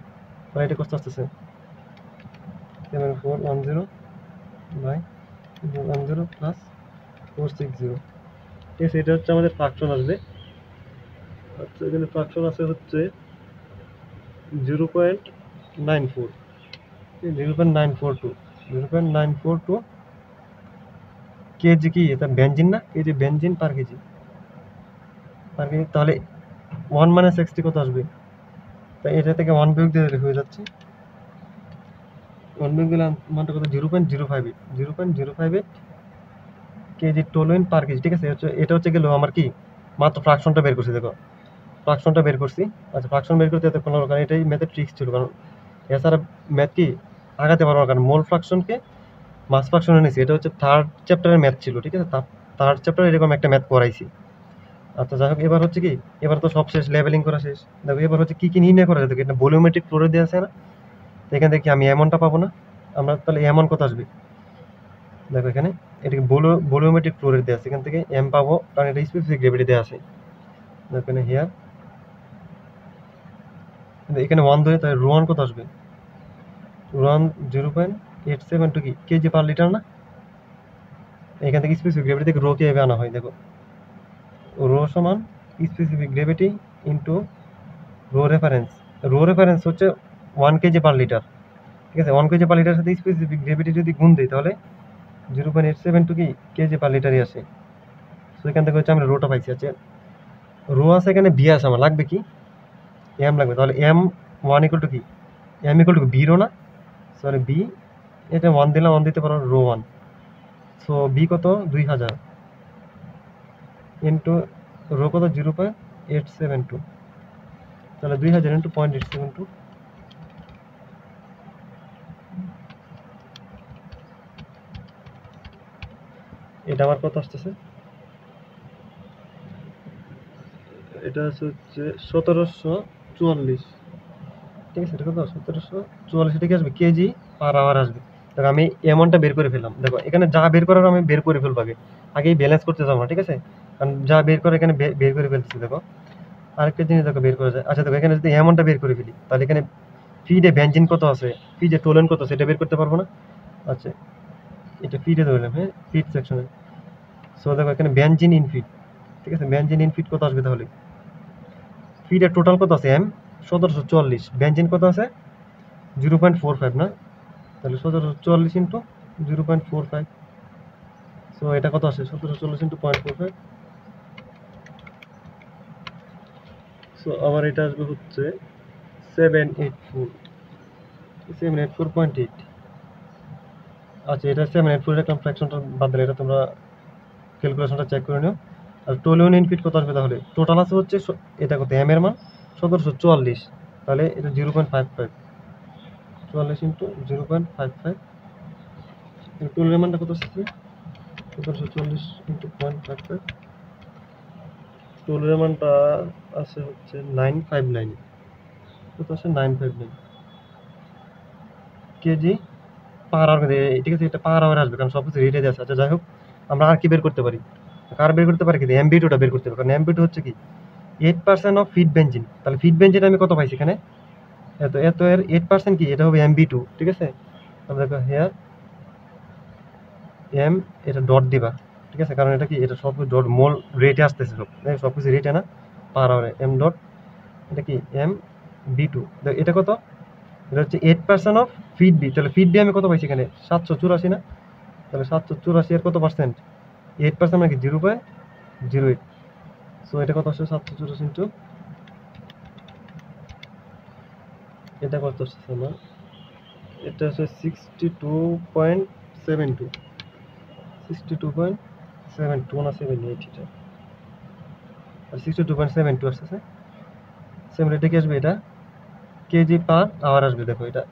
তাহলে এটা কত আসতেছে 7410 বাই 10 প্লাস 460, ঠিক আছে এটা হচ্ছে আমাদের ফ্রাকশন আসবে। আচ্ছা এখানে ফ্রাকশন আছে হচ্ছে 0.94, 0.942, 0.942 কেজি কি এটা বেনজিন না, কেজি বেনজিন পার কেজি, পার কেজি। তাহলে 1 মাইনাস এক্সটি কত আসবে, তাই এটা থেকে 1 বিয়োগ দিলে হয়ে যাচ্ছে, 1 বিয়োগ দিলে মানটা কত 0.058, 0.058 কেজি টলুইন পার কেজি, ঠিক আছে। এটা হচ্ছে গেল আমার কি মাত্র ফ্রাকশনটা বের করছি, দেখো ফ্রাকশনটা বের করছি। আচ্ছা ফ্রাকশন বের করতে এতক্ষণ লাগলো, কারণ এটাই ম্যাথের ট্রিক্স ছিল, কারণ এছাড়া ম্যাথ কি আগাতে পারবো না, কারণ মোল ফ্রাকশনকে মাস ফ্রাকশনে নিয়েছি। এটা হচ্ছে 3rd চ্যাপ্টারের ম্যাথ ছিল, ঠিক আছে 3rd চ্যাপ্টারে এরকম একটা ম্যাথ করাইছি। আচ্ছা যাই হোক এবার হচ্ছে কি, এবার তো সব শেষ, লেভেলিং করা শেষ। দেখো এবার হচ্ছে কি কি নির্ণয় করা যেত, এটা ভলিওমেট্রিক ফ্লোরে দেওয়া আছে না, এখান থেকে আমি এমনটা পাবো না, আমরা তাহলে এমন কত আসবে, দেখো এখানে এটাকে ভলিওমেট্রিক ফ্লোরে দেওয়া আছে, এখান থেকে এম পাবো, কারণ এটা স্পেসিফিক গ্রেভিটি দেওয়া আছে। দেখো এখানে হিয়ার এখানে 1 ধরে, তাহলে রো 1 কত আসবে, রো 1 0.872 কি কেজি পার লিটার না, এখান থেকে স্পেসিফিক গ্রেভিটি থেকে রো কে এভাবে আনা হয়। দেখো রো সমান specific gravity into rho reference, rho reference হচ্ছে 1 কেজি পার লিটার, ঠিক আছে 1 কেজি পার লিটার সাথে স্পেসিফিক গ্রেভিটি যদি গুণ দিই, তাহলে 0.872 কি কেজি পার লিটারই আসে। সো এখান থেকে হচ্ছে আমরা রোটা পাইছি। আছে রো আছে এখানে, বি আছে, আমার লাগবে কি এম লাগবে, তাহলে এম 1 ইকুয়াল টু কি M equal to B rho না, সরি বি, এটা 1 দিলাম, 1 দিতে পারো রো 1, সো বি কত 2000 ইন্টু রো কত 0.872, তাহলে 2000 ইন্টু 0.872, এটা আমার কত আসতেছে, এটা হচ্ছে 1744, ঠিক আছে এটা কত 1744, এটা কি আসবে কেজি পার আওয়ার আসবে। দেখো আমি অ্যামাউন্টটা বের করে ফেললাম। দেখো এখানে যা বের করার আমি বের করে ফেলবো আগে, আগেই ব্যালেন্স করতে যাবো না, ঠিক আছে? কারণ যা বের করে এখানে বের করে ফেলতেছি। দেখো আরেকটা জিনিস দেখো বের করা যায়। আচ্ছা দেখো এখানে যদি অ্যামাউন্টটা বের করে ফেলি, তাহলে এখানে ফিডে বেনজিন কত আছে, ফিডে টোলেন কত সেটা বের করতে পারবো না। আচ্ছা এটা ফিডে ধরলাম, হ্যাঁ ফিড সেকশনে। সো দেখো এখানে বেনজিন ইন ফিড, ঠিক আছে? বেনজিন ইন ফিড কত আসবে তাহলে? ফিডের টোটাল কত আছে এম 1744, বেনজিন কত আছে 0.45 না? তাহলে 1744 ইন্টু 0.45, সো এটা কত আসে 1740 ইন্টু 0.45। সো আবার এটা আসবে হচ্ছে 784.8। আচ্ছা এটা 784 একটা ফ্র্যাকশনটা বাদ দিলে, এটা তোমরা ক্যালকুলেশনটা চেক করে নিও। আর টোলিয়ন ইনফিট কত আসবে তাহলে? টোটাল আছে হচ্ছে এটা কত এম এর মান 1744, তাহলে এটা 0.55, 44 ইন্টু 0.55, টোলের মানটা কত আসছে 1740 ইন্টু 0.55, টোলের মানটা আছে হচ্ছে 959, কত আছে 959 কেজি পার আওয়ার, ঠিক আছে? এটা পার আওয়ার আসবে কারণ সব কিছু রেটে আছে। আচ্ছা যাই হোক, আমরা আর কি বের করতে পারি? কার বের করতে পারি কি এমবি2টা বের করতে পারি, কারণ এমবি2 হচ্ছে কি 8% অফ ফিড বেনজিন। তাহলে ফিড বেনজিন আমি কত পাইছি এখানে? এত এত এর 8% কি, এটা হবে এমবি2, ঠিক আছে? তাহলে দেখো হেয়ার এম, এটা ডট দিবা, ঠিক আছে? কারণ এটা কি, এটা সব ডট মোল রেটে আসতেছে, সব কিছু রেটে না, পার আওয়ারে এম ডট, এটা কি এম বি2। এটা কত? এটা হচ্ছে 8% অফ ফিড বি। তাহলে ফিড বি আমি কত পাইছি এখানে 784 না? তাহলে 784 এর কত পার্সেন্ট? 8% নাকি 0.08। সো এটা কত আসছে 784 ইন্টু, এটা কত আসছে না, এটা হচ্ছে 62.72, 62.72 না 78, এটা আর 62.72 আসছে। সেম রেটে কি আসবে? এটা কেজি পার আওয়ার আসবে। দেখো এটা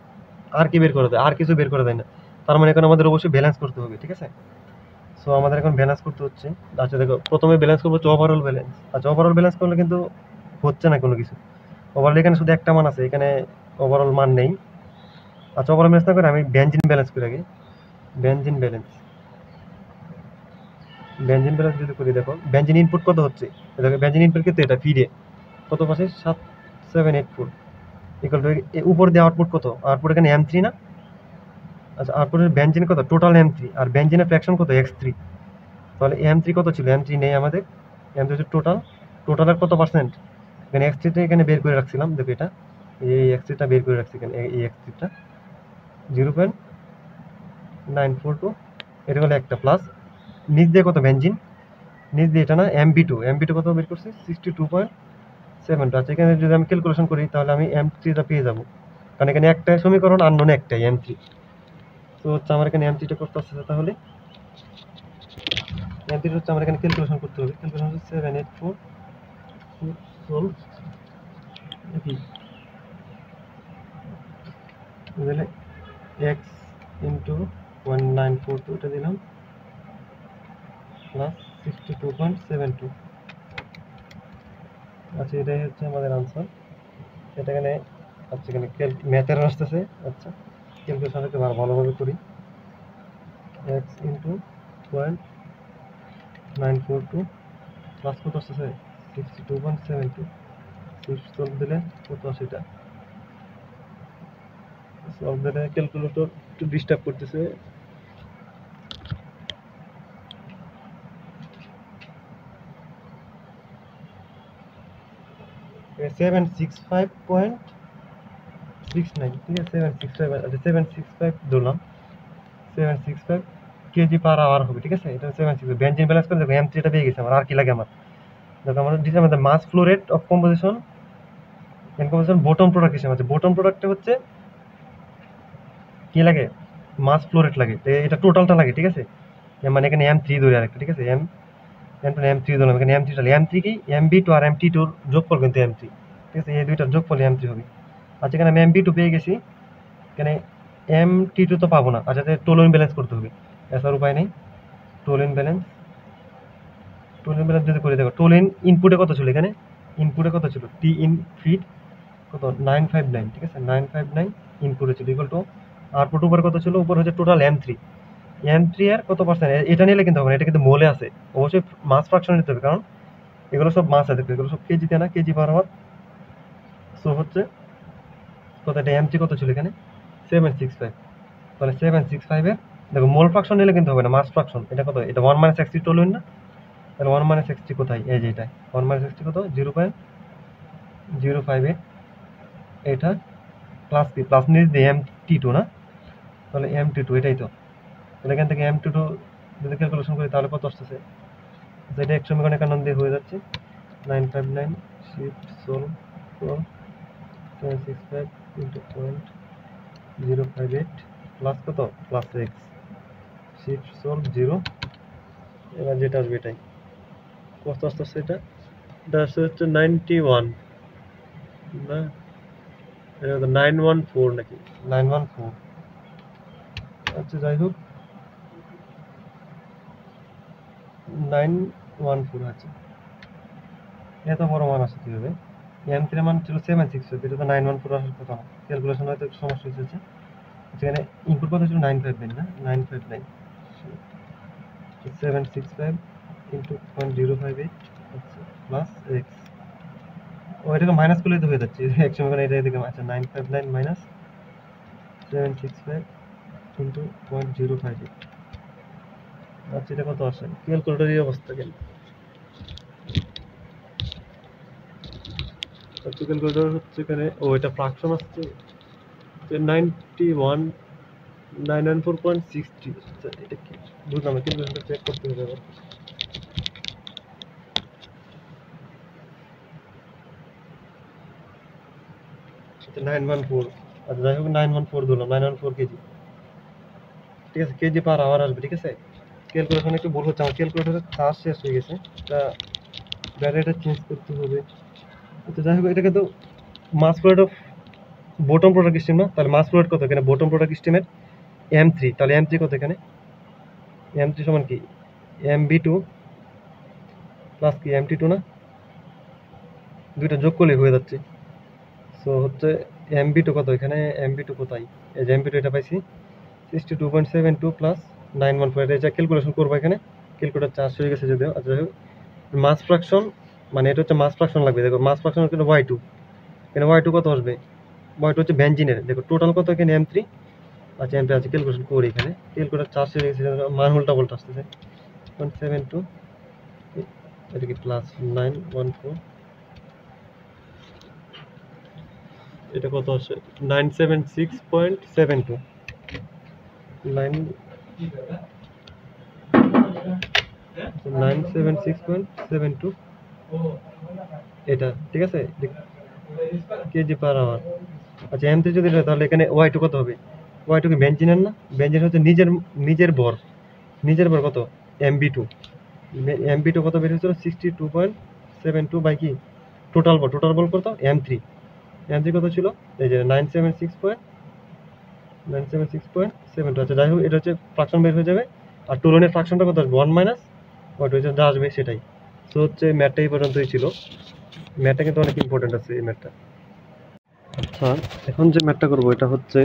আর কি বের করে দেয়, আর কিছু বের করে দেয় না। তার মানে এখন আমাদের অবশ্যই ব্যালেন্স করতে হবে, ঠিক আছে? সো আমাদের এখন ব্যালেন্স করতে হচ্ছে। আচ্ছা দেখো প্রথমে ব্যালেন্স করবো হচ্ছে ওভারঅল ব্যালেন্স। আচ্ছা ওভারঅল ব্যালেন্স করলে কিন্তু হচ্ছে না কোনো কিছু। ওভারঅল এখানে শুধু একটা মান আছে, এখানে ওভারঅল মান নেই। আচ্ছা ওভারঅল ব্যালেন্স না করে আমি বেনজিন ব্যালেন্স করি আগে। বেনজিন ব্যালেন্স, বেনজিন ব্যালেন্স যদি করি, দেখো বেনজিন ইনপুট কত হচ্ছে, দেখো বেনজিন ইনপুট কিন্তু এটা ফিডে কত পাচ্ছে 7784, ইকুয়াল টু উপর দিয়ে আউটপুট কত, আউটপুট এখানে M3 না? আচ্ছা আউটপুটের বেনজিন কত, টোটাল M3, আর বেনজিনের ফ্র্যাকশন কত X3। তাহলে M3 কত ছিল, M3 নেই আমাদের, M3 হচ্ছে টোটাল, টোটালের কত পার্সেন্ট? এখানে X3টা এখানে বের করে রাখছিলাম, দেখো এটা এই X3টা বের করে রাখছি এখানে, এই X3টা 0.942, এটা হলো একটা প্লাস নিচ দিয়ে কত বেনজিন, নিচ দিয়ে এটা না MB2, MB2 কত বের করছি 62.7। আচ্ছা এখানে যদি আমি ক্যালকুলেশন করি তাহলে আমি M3টা পেয়ে যাবো, কারণ এখানে একটা সমীকরণ আননোন একটাই M3। তো হচ্ছে আমার এখানে M3টা করতে আসছে, তাহলে M3 হচ্ছে আমার এখানে ক্যালকুলেশন করতে হবে। ক্যালকুলেশন হচ্ছে 784 সলভ কি তাহলে x ইন্টু 1942 এটা দিলাম প্লাস 62.72। আচ্ছা এটাই হচ্ছে আমাদের আনসার। এটা এখানে আচ্ছা এখানে ম্যাথের আসতেছে। আচ্ছা ক্যালকুলেশনটাকে ভালোভাবে করি, x ইন্টু 0.942 প্লাস কত আসতেছে 62.72, সলভ দিলে কত আসে, এটা সলভ দিলে ক্যালকুলেটর একটু ডিস্টার্ব করতেছে। 765.69, ঠিক আছে 765, আচ্ছা 765 ধরলাম, 765 কেজি পার আওয়ার হবে, ঠিক আছে? এটা 765 বেনজিন ব্যালেন্স করে দেখো M3টা পেয়ে গেছে আমার, আর কি লাগে আমার? দেখো আমাদের দিছে আমাদের mass flow rate of composition and composition bottom product হিসেবে আছে। বটম প্রোডাক্টে হচ্ছে কি লাগে, মাস ফ্লো রেট লাগে, তো এটা টোটালটা লাগে, ঠিক আছে? মানে এখানে M3 ধরে আরেকটা, ঠিক আছে? M3 ধরলাম, এখানে M3 টালে M3 কি MB2 আর MT2 যোগফল কিন্তু M3, ঠিক আছে? এই দুইটার যোগফল M3 হবে। আচ্ছা এখানে আমি MB2 পেয়ে গেছি, এখানে MT2 তো পাবো না। আচ্ছা টোলেন ব্যালেন্স করতে হবে, এছাড়া উপায় নেই। টোলেন ব্যালেন্স, টোলেন ব্যালেন্স যদি করে দেখো টোলেন ইনপুটে কত ছিল, এখানে ইনপুটে কত ছিল টি ইন ফিড কত 959, ঠিক আছে 959 ইনপুটে ছিল, ইকুয়াল টু আউটপুট উপরে কত ছিল, উপরে হচ্ছে টোটাল M3, M3 এর কত পার্সেন্ট, এটা নিলে কিন্তু হবে না, এটা কিন্তু মোলে আছে, অবশ্যই মাস ফ্র্যাকশন নিতে হবে, কারণ এগুলো সব মাস আছে, এগুলো সব কেজিতে না, কেজি পার আওয়ার। সো হচ্ছে কত, এটা M3 কত ছিল এখানে 765, তাহলে 765 এর দেখো মোল ফ্র্যাকশন নিলে কিন্তু হবে না, মাস ফ্র্যাকশন, এটা কত, এটা 1 - x3 টলুইন না, তাহলে 1 - x3 কোথায়, এই যে এটা 1 - x3 কত 0.058, এটা প্লাস কি, প্লাস নিয়ে দিয়ে MT2 না, তাহলে MT2 এটাই তো, তাহলে এখান থেকে MT2 যদি ক্যালকুলেশন করি তাহলে কত আসতেছে, এটা এক সমীকরণে কারণ দিয়ে হয়ে যাচ্ছে 959 শিফট সোলভ ফর 765 ইন্টু 0.058 প্লাস কত, প্লাস এক্স শিফট সোলভ 0, এবার যেটা আসবে এটাই কত আসতেছে, এটা আসছে হচ্ছে 91 না, এটা তো 914 নাকি 914, আচ্ছা যাই হোক 914 আছে, এত বড় মান আসছে কীভাবে, M3 মান ছিল 765, এটা তো 914 আসার কথা না, ক্যালকুলেশন হয়তো একটু সমস্যা হয়েছে, সেখানে ইনপুট কত ছিল 959 না, 959 765 ইন্টু 0.058 আচ্ছা প্লাস এক্স, ও এটাকে মাইনাস করলেই তো হয়ে যাচ্ছে, এক সময় করে এটা এদিকে, আচ্ছা 959 মাইনাস 765 ইন্টু 0.058, আচ্ছা এটা কত আসে, ক্যালকুলেটর এই অবস্থা কেন, আচ্ছা ক্যালকুলেটর হচ্ছে এখানে, ও এটা ফ্র্যাকশন আসছে 91 994.60, আচ্ছা এটা কি বুঝলাম না, ক্যালকুলেটর চেক করতে হবে আবার, আচ্ছা 914, আচ্ছা যাই হোক 914 ধরলাম, 914 কেজি, ঠিক আছে, কেজি পার আওয়ার আসবে, ঠিক আছে, ক্যালকুলেশন একটু ভুল হচ্ছে, আমার ক্যালকুলেটরের চার্জ শেষ হয়ে গেছে, এটা ব্যাটারিটা চেঞ্জ করতে হবে, আচ্ছা যাই হোক এটা কিন্তু mass product of bottom product stream না, তাহলে মাস প্রোডাক্ট কত এখানে, বটম প্রোডাক্ট স্ট্রিমের M3, তাহলে M3 কত এখানে, M3 সমান কি MB2 প্লাস কি MT2 না, দুইটা যোগ করলে হয়ে যাচ্ছে, সো হচ্ছে MB2 কত এখানে, MB2 কোথায়, এই যে MB2 এটা পাইছি 62.72 প্লাস 914, এটা ক্যালকুলেশন করবো, এখানে ক্যালকুলেটর চার্জ হয়ে গেছে যদিও, আচ্ছা যাই হোক মাস ফ্র্যাকশন, মানে এটা হচ্ছে মাস ফ্র্যাকশন লাগবে, দেখো মাস ফ্র্যাকশন কিন্তু Y2, এখানে Y2 কত আসবে, Y2 হচ্ছে বেনজিনের, দেখো টোটাল কত এখানে M3, আচ্ছা M3 আছে, ক্যালকুলেশন করি, এখানে ক্যালকুলেটর চার্জ হয়ে গেছে, মান উল্টা পাল্টা আসতেছে 172, এটা কি প্লাস 914, এটা কত আসে 976.72, 976.72, এটা ঠিক আছে, কেজি পার আওয়ার, আচ্ছা M3 যদি হয় তাহলে এখানে Y2 কত হবে, Y2 কি বেনজিনের না, বেনজিন হচ্ছে নিজের ভর, নিজের ভর কত MB2 কত বের হয়েছিল 62.72 বাই কি টোটাল বল কত M3 কত ছিল, এই যে 976.72, আচ্ছা যাই হোক এটা হচ্ছে ফ্র্যাকশন বের হয়ে যাবে, আর টুলনের ফ্র্যাকশনটা কত আসবে 1 মাইনাস ওয়াট হচ্ছে যা আসবে সেটাই, সো হচ্ছে ম্যাথটা এই পর্যন্তই ছিল, ম্যাথটা কিন্তু অনেক ইম্পর্টেন্ট আছে এই ম্যাথটা। আচ্ছা এখন যে ম্যাথটা করবো এটা হচ্ছে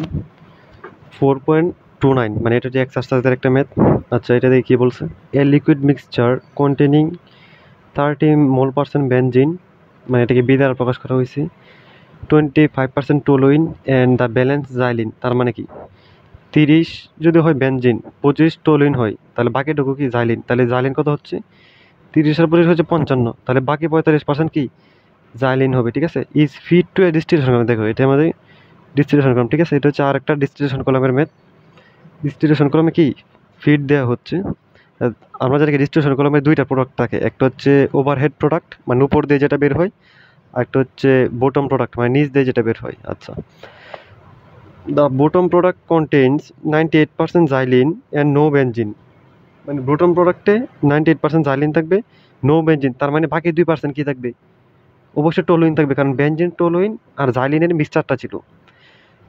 4.29, মানে এটা যে এক্সারসাইজের একটা ম্যাথ, আচ্ছা এটা দিয়ে কি বলছে, a liquid mixture containing 30 mol% benzene, মানে এটাকে বি দ্বারা প্রকাশ করা হয়েছে, 25% toluene and the balance xylene, তার মানে কি 30 যদি হয় বেনজিন, 25 টলুইন হয়, তাহলে বাকিটুকু কি জাইলিন, তাহলে জাইলিন কত হচ্ছে 30 এর 25 হচ্ছে 55, তাহলে বাকি 45% কি জাইলিন হবে, ঠিক আছে, is fit to a distillation column, দেখো এটা আমাদের ডিস্টিলেশন কলাম, ঠিক আছে, এটা হচ্ছে আর একটা ডিস্টিলেশন কলামের ম্যাথ, ডিস্টিলেশন কলামে কি ফিট দেওয়া হচ্ছে, আমরা জানি ডিস্টিলেশন কলামে দুইটা প্রোডাক্ট থাকে, একটা হচ্ছে ওভারহেড প্রোডাক্ট মানে উপর দিয়ে যেটা বের হয়, আর একটা হচ্ছে বটম প্রোডাক্ট মানে নিচ দিয়ে যেটা বের হয়, আচ্ছা the bottom product contains 98% xylene and no benzene, মানে বটম প্রোডাক্টে 98% জাইলিন থাকবে, নো বেনজিন, তার মানে বাকি 2% কি থাকবে, অবশ্যই টলুইন থাকবে, কারণ বেনজিন টলুইন আর জাইলিনের মিক্সচারটা ছিল,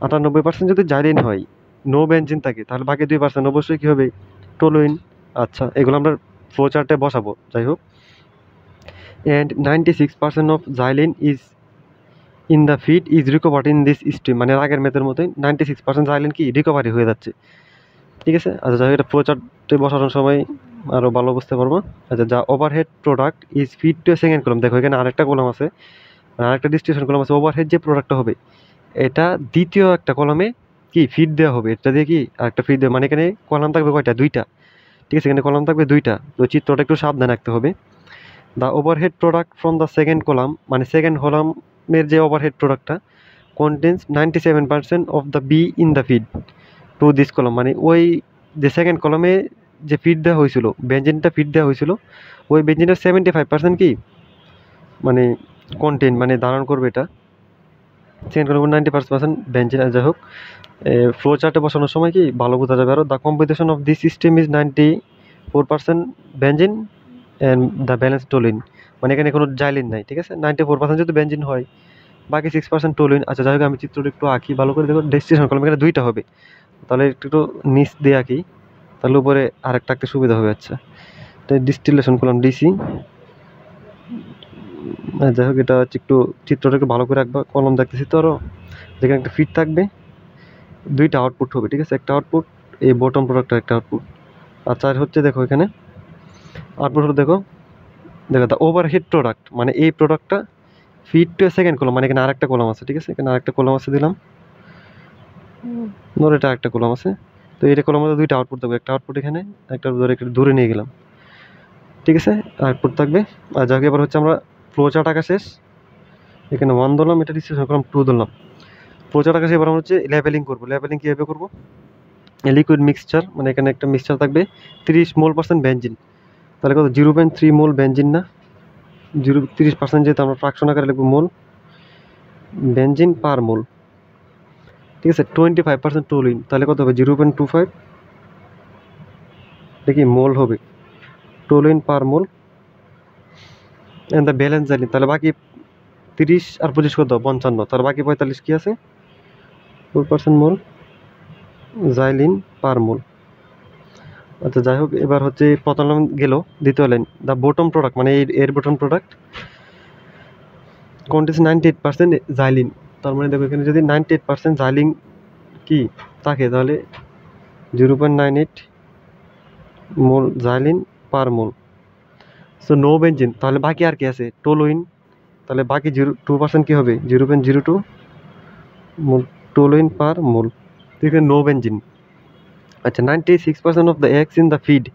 98% যদি জাইলিন হয়, নো বেনজিন থাকে, তাহলে বাকি 2% অবশ্যই কী হবে টলুইন, আচ্ছা এগুলো আমরা ফ্লো চার্টে বসাবো, যাই হোক, and 96% of xylene is in the feed is recovered in this stream, মানে আগের ম্যাথের মতোই 96% জাইলিন কি রিকভারি হয়ে যাচ্ছে। ঠিক আছে, আচ্ছা যাই হোক, এটা ফ্লোচার্টে বসানোর সময় আরও ভালো বুঝতে পারবো। আচ্ছা, যা overhead product is feed to second column, দেখো এখানে আরেকটা কলাম আছে, আরেকটা ডিস্ট্রিবিউশন কলাম আছে। ওভারহেড যে প্রোডাক্টটা হবে এটা দ্বিতীয় একটা কলামে কি ফিড দেওয়া হবে, এটা দিয়ে কি আরেকটা ফিড দেওয়া, মানে এখানে কলাম থাকবে কয়টা, দুইটা। ঠিক আছে, এখানে কলাম থাকবে দুইটা, তো চিত্রটা একটু সাবধানে রাখতে হবে। The overhead product from the second column, মানে সেকেন্ড কলামের যে ওভারহেড প্রোডাক্টটা contains 97% of the B in the feed to this column, মানে ওই যে সেকেন্ড কলামে যে ফিড দেওয়া হয়েছিল, বেঞ্জিনটা ফিড দেওয়া হয়েছিল, ওই বেঞ্জিনের 75% কি মানে কন্টেন্ট মানে ধারণ করবে এটা সেকেন্ড কলাম 90% বেঞ্জিন। যাই হোক, ফ্লো চার্টে বসানোর সময় কি ভালো বোঝা যাবে। আরও the competition of this system is 94% benzene and the balance toluene, মানে এখানে কোনো জাইলিন নাই। ঠিক আছে, 94% যদি বেঞ্জিন হয়, বাকি 6% টোলিন। আচ্ছা যাই হোক, আমি চিত্রটা একটু আঁকি ভালো করে, দেখো ডেস্টিনেশন কলাম এখানে দুইটা হবে, তাহলে একটু একটু নিচ দিয়ে আঁকি, তাহলে উপরে আরেকটা আঁকতে সুবিধা হবে। আচ্ছা, তাই ডিস্টিলেশন করলাম ডিসি। যাই হোক, এটা হচ্ছে একটু চিত্রটা একটু ভালো করে আঁকবা, কলম দেখতেছি তো আরও, যেখানে একটা ফিট থাকবে, দুইটা আউটপুট হবে। ঠিক আছে, একটা আউটপুট এই বটম প্রোডাক্টের একটা আউটপুট। আচ্ছা, আর হচ্ছে দেখো এখানে আউটপুট হলো, দেখো দেখো দ্য ওভারহেড প্রোডাক্ট, মানে এই প্রোডাক্টটা ফিট টু সেকেন্ড কলাম, মানে এখানে আরেকটা কলাম আছে। ঠিক আছে, এখানে আরেকটা কলাম আছে দিলাম, ধর এটা একটা কলাম আছে, তো এটা কলাম মধ্যে দুইটা আউটপুট থাকবে, একটা আউটপুট এখানে, একটা ধরে একটু দূরে নিয়ে গেলাম। ঠিক আছে, আউটপুট থাকবে। আর যাকে এবার হচ্ছে আমরা ফ্লো চার্ট আঁকা শেষ, এখানে 1 ধরলাম, এটা ডিসক্রিপশন করলাম 2 ধরলাম। ফ্লো চার্ট আঁকা শেষ, এবার আমরা হচ্ছে লেবেলিং করবো। লেবেলিং কীভাবে করবো, লিকুইড মিক্সচার, মানে এখানে একটা মিক্সচার থাকবে 30 মোল% বেঞ্জিন, তাহলে কত 0.3 মোল বেঞ্জিন না, 30% যেহেতু আমরা ফ্রাকশন আকারে লিখবো মোল বেঞ্জিন পার মোল। ঠিক আছে, 25% টোলিন, তাহলে কত হবে 0.25, দেখি মোল হবে টোলিন পার মোল। এন্ড দ্য ব্যালেন্স জাইলিন, তাহলে বাকি 30 আর 25 কত 55, তার বাকি 45 কি আছে 4% মোল জাইলিন পার মোল। আচ্ছা যাই হোক, এবার হচ্ছে প্রথম লাইন গেল, দ্বিতীয় লাইন দ্য বটম প্রোডাক্ট, মানে এর বটম প্রোডাক্ট কন্টেন্স 98% জাইলিন, তার মানে দেখো এখানে যদি 98% জাইলিন কি থাকে, তাহলে 0.98 মোল জাইলিন পার মোল। সো নো বেঞ্জিন, তাহলে বাকি আর কি আছে টোলুইন, তাহলে বাকি 2% কী হবে 0.02 মোল টোলুইন পার মোল। এখানে নো বেঞ্জিন। আচ্ছা, 96% of the X in the feed,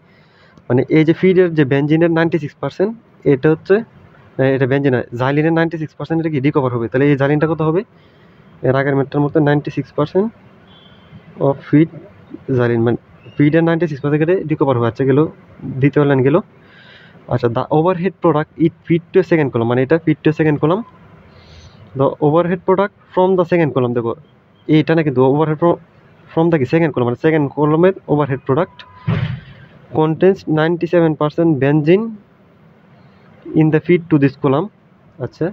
মানে এই যে ফিডের যে বেঞ্জিনের 96%, এটা হচ্ছে এটা বেঞ্জিন হয়, জাইলিনের 96% এটা কি রিকভার হবে, তাহলে এই জাইলিনটা কত হবে এর আগের মেটটার মতো 96% অফ ফিড জাইলিন, মানে ফিডের 96% এটা রিকভার হবে। আচ্ছা গেল, দ্বিতীয় লাইন গেল। আচ্ছা, the overhead product it feed to second column, মানে এটা feed to second column. The overhead product from the second column, দেখো এইটা না কিন্তু ওভারহেড ফ্রম দ্য কি সেকেন্ড কলাম, মানে সেকেন্ড কলামের overhead product contains 97% benzene in the feed to this column. আচ্ছা,